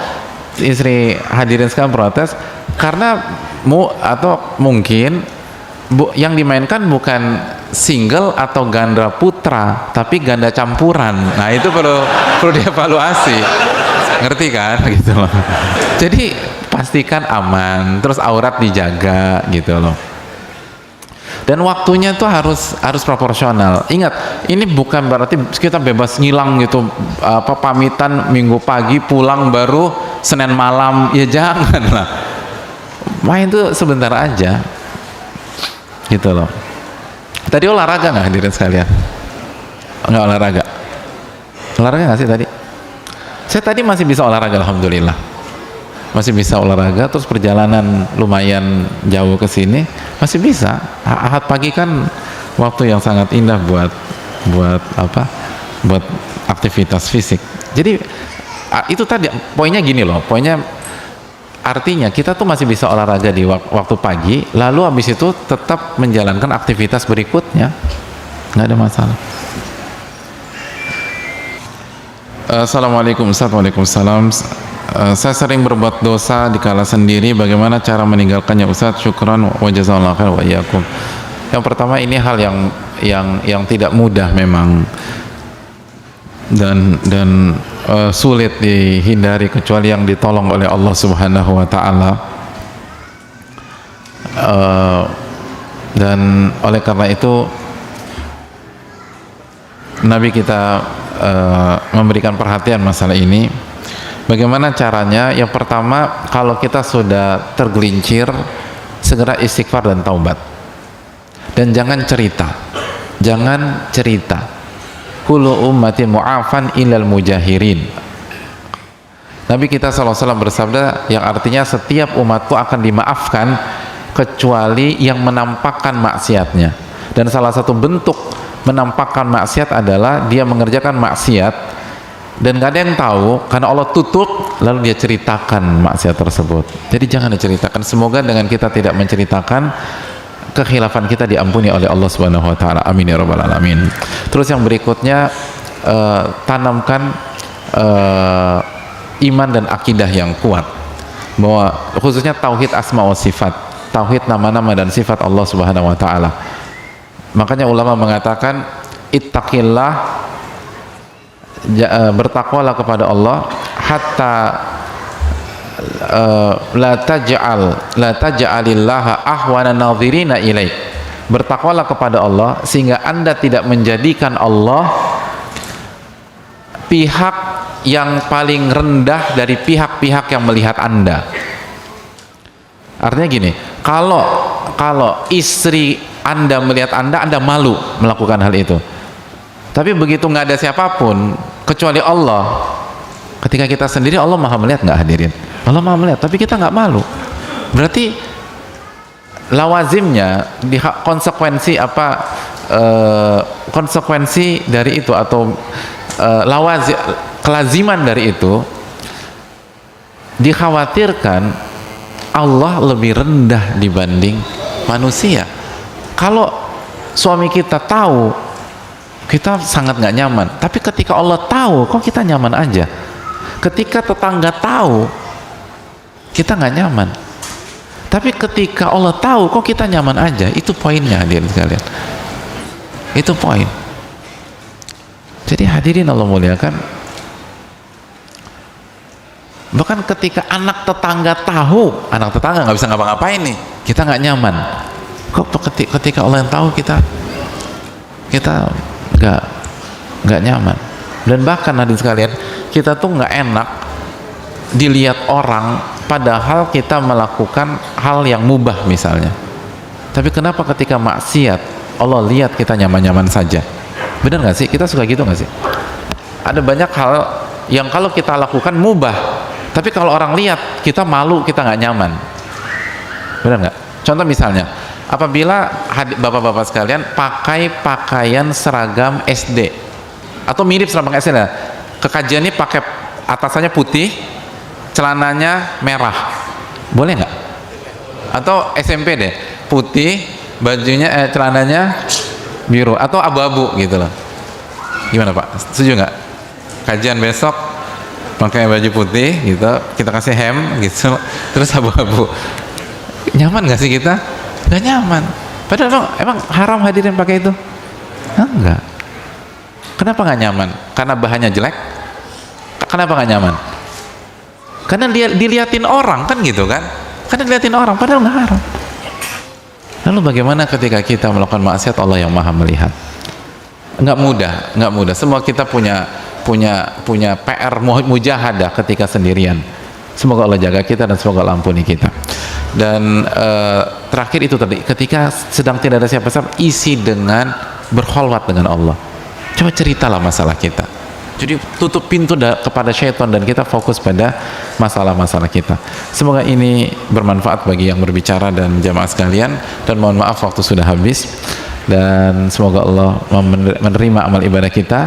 istri hadirin sekalian protes karena atau mungkin yang dimainkan bukan single atau ganda putra tapi ganda campuran. Nah itu perlu dievaluasi, ngerti kan gitu loh. Jadi pastikan aman, terus aurat dijaga gitu loh. Dan waktunya tuh harus proporsional. Ingat, ini bukan berarti kita bebas ngilang gitu, pamitan Minggu pagi pulang baru Senin malam, ya jangan lah. Main tuh sebentar aja gitu loh. Tadi olahraga nggak hadirin sekalian? Nggak olahraga? Olahraga nggak sih tadi? Saya tadi masih bisa olahraga, alhamdulillah. Masih bisa olahraga, terus perjalanan lumayan jauh ke sini masih bisa. Ahad pagi kan waktu yang sangat indah buat aktivitas fisik. Jadi itu tadi poinnya gini loh, poinnya artinya kita tuh masih bisa olahraga di waktu pagi, lalu habis itu tetap menjalankan aktivitas berikutnya, nggak ada masalah. Assalamualaikum Ustaz. Waalaikumsalam. Saya sering berbuat dosa dikala sendiri, bagaimana cara meninggalkannya Ustaz? Syukran wa jazakallahu khairan wa iyyakum. Yang pertama, ini hal yang tidak mudah memang dan sulit dihindari kecuali yang ditolong oleh Allah Subhanahu wa taala. Dan oleh karena itu Nabi kita memberikan perhatian masalah ini. Bagaimana caranya? Yang pertama, kalau kita sudah tergelincir, segera istighfar dan taubat. Dan jangan cerita. Kullu ummati mu'afan illal mujahirin. Nabi kita SAW bersabda yang artinya setiap umatku akan dimaafkan kecuali yang menampakkan maksiatnya. Dan salah satu bentuk menampakkan maksiat adalah dia mengerjakan maksiat dan gak ada yang tahu karena Allah tutup, lalu dia ceritakan maksiat tersebut. Jadi jangan diceritakan. Semoga dengan kita tidak menceritakan, kekhilafan kita diampuni oleh Allah Subhanahu wa taala. Amin ya rabbal alamin. Terus yang berikutnya, tanamkan iman dan akidah yang kuat, bahwa khususnya tauhid asma wa sifat, tauhid nama-nama dan sifat Allah Subhanahu wa taala. Makanya ulama mengatakan ittaqillah, bertakwalah kepada Allah, hatta la taj'alillaha ahwana nadhirina ilaik. Bertakwalah kepada Allah sehingga Anda tidak menjadikan Allah pihak yang paling rendah dari pihak-pihak yang melihat Anda. Artinya gini, kalau istri Anda melihat Anda malu melakukan hal itu. Tapi begitu nggak ada siapapun kecuali Allah, ketika kita sendiri, Allah maha melihat nggak hadirin? Allah maha melihat, tapi kita nggak malu. Berarti lawazimnya, konsekuensi dari itu, atau kelaziman dari itu, dikhawatirkan Allah lebih rendah dibanding manusia. Kalau suami kita tahu, kita sangat nggak nyaman. Tapi ketika Allah tahu, kok kita nyaman aja. Ketika tetangga tahu, kita nggak nyaman. Tapi ketika Allah tahu, kok kita nyaman aja. Itu poinnya, hadirin sekalian. Itu poin. Jadi hadirin Allah muliakan, bahkan ketika anak tetangga tahu, anak tetangga nggak bisa ngapa-ngapain nih, kita nggak nyaman. Kok ketika Allah yang tahu, kita nggak nyaman. Dan bahkan hadirin sekalian, kita tuh nggak enak dilihat orang padahal kita melakukan hal yang mubah misalnya. Tapi kenapa ketika maksiat Allah lihat kita nyaman-nyaman saja? Benar nggak sih? Kita suka gitu nggak sih? Ada banyak hal yang kalau kita lakukan mubah, tapi kalau orang lihat kita malu, kita nggak nyaman. Benar nggak? Contoh misalnya, apabila bapak-bapak sekalian pakai pakaian seragam SD atau mirip seragam SD, kekajiannya pakai atasannya putih, celananya merah, boleh nggak? Atau SMP deh, putih, bajunya celananya biru atau abu-abu gitu loh. Gimana Pak? Setuju nggak? Kajian besok pakai baju putih gitu, kita kasih hem gitu, terus abu-abu. Nyaman nggak sih kita? Nggak nyaman. Padahal emang haram hadirin pakai itu? Enggak. Kenapa nggak nyaman? Karena bahannya jelek? Kenapa nggak nyaman? Karena diliatin orang kan gitu kan? Karena diliatin orang, padahal nggak haram. Lalu bagaimana ketika kita melakukan maksiat, Allah yang maha melihat? Nggak mudah. Semua kita punya PR mujahadah ketika sendirian. Semoga Allah jaga kita dan semoga Allah ampuni kita. Dan terakhir itu tadi, ketika sedang tidak ada siapa-siapa, isi dengan berkholwat dengan Allah. Coba ceritalah masalah kita. Jadi tutup pintu kepada syaitan dan kita fokus pada masalah-masalah kita. Semoga ini bermanfaat bagi yang berbicara dan jamaah sekalian, dan mohon maaf waktu sudah habis, dan semoga Allah menerima amal ibadah kita,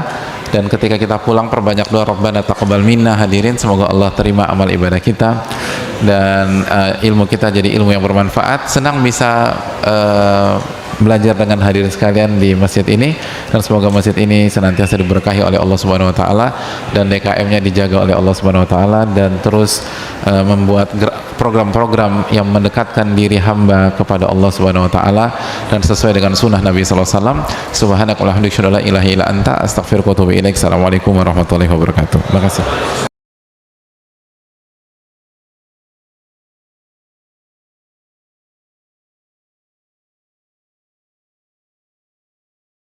dan ketika kita pulang perbanyak doa Rabbana taqabbal minna hadirin, semoga Allah terima amal ibadah kita dan ilmu kita jadi ilmu yang bermanfaat. Senang bisa belajar dengan hadirin sekalian di masjid ini, dan semoga masjid ini senantiasa diberkahi oleh Allah Subhanahu wa taala dan DKM-nya dijaga oleh Allah Subhanahu wa taala, dan terus membuat program-program yang mendekatkan diri hamba kepada Allah Subhanahu wa taala dan sesuai dengan sunnah Nabi sallallahu alaihi wasallam. Subhanakallahumma wa bihamdika la ilaha illa anta astaghfiruka wa atubu ilaik. Assalamualaikum warahmatullahi wabarakatuh. Terima kasih.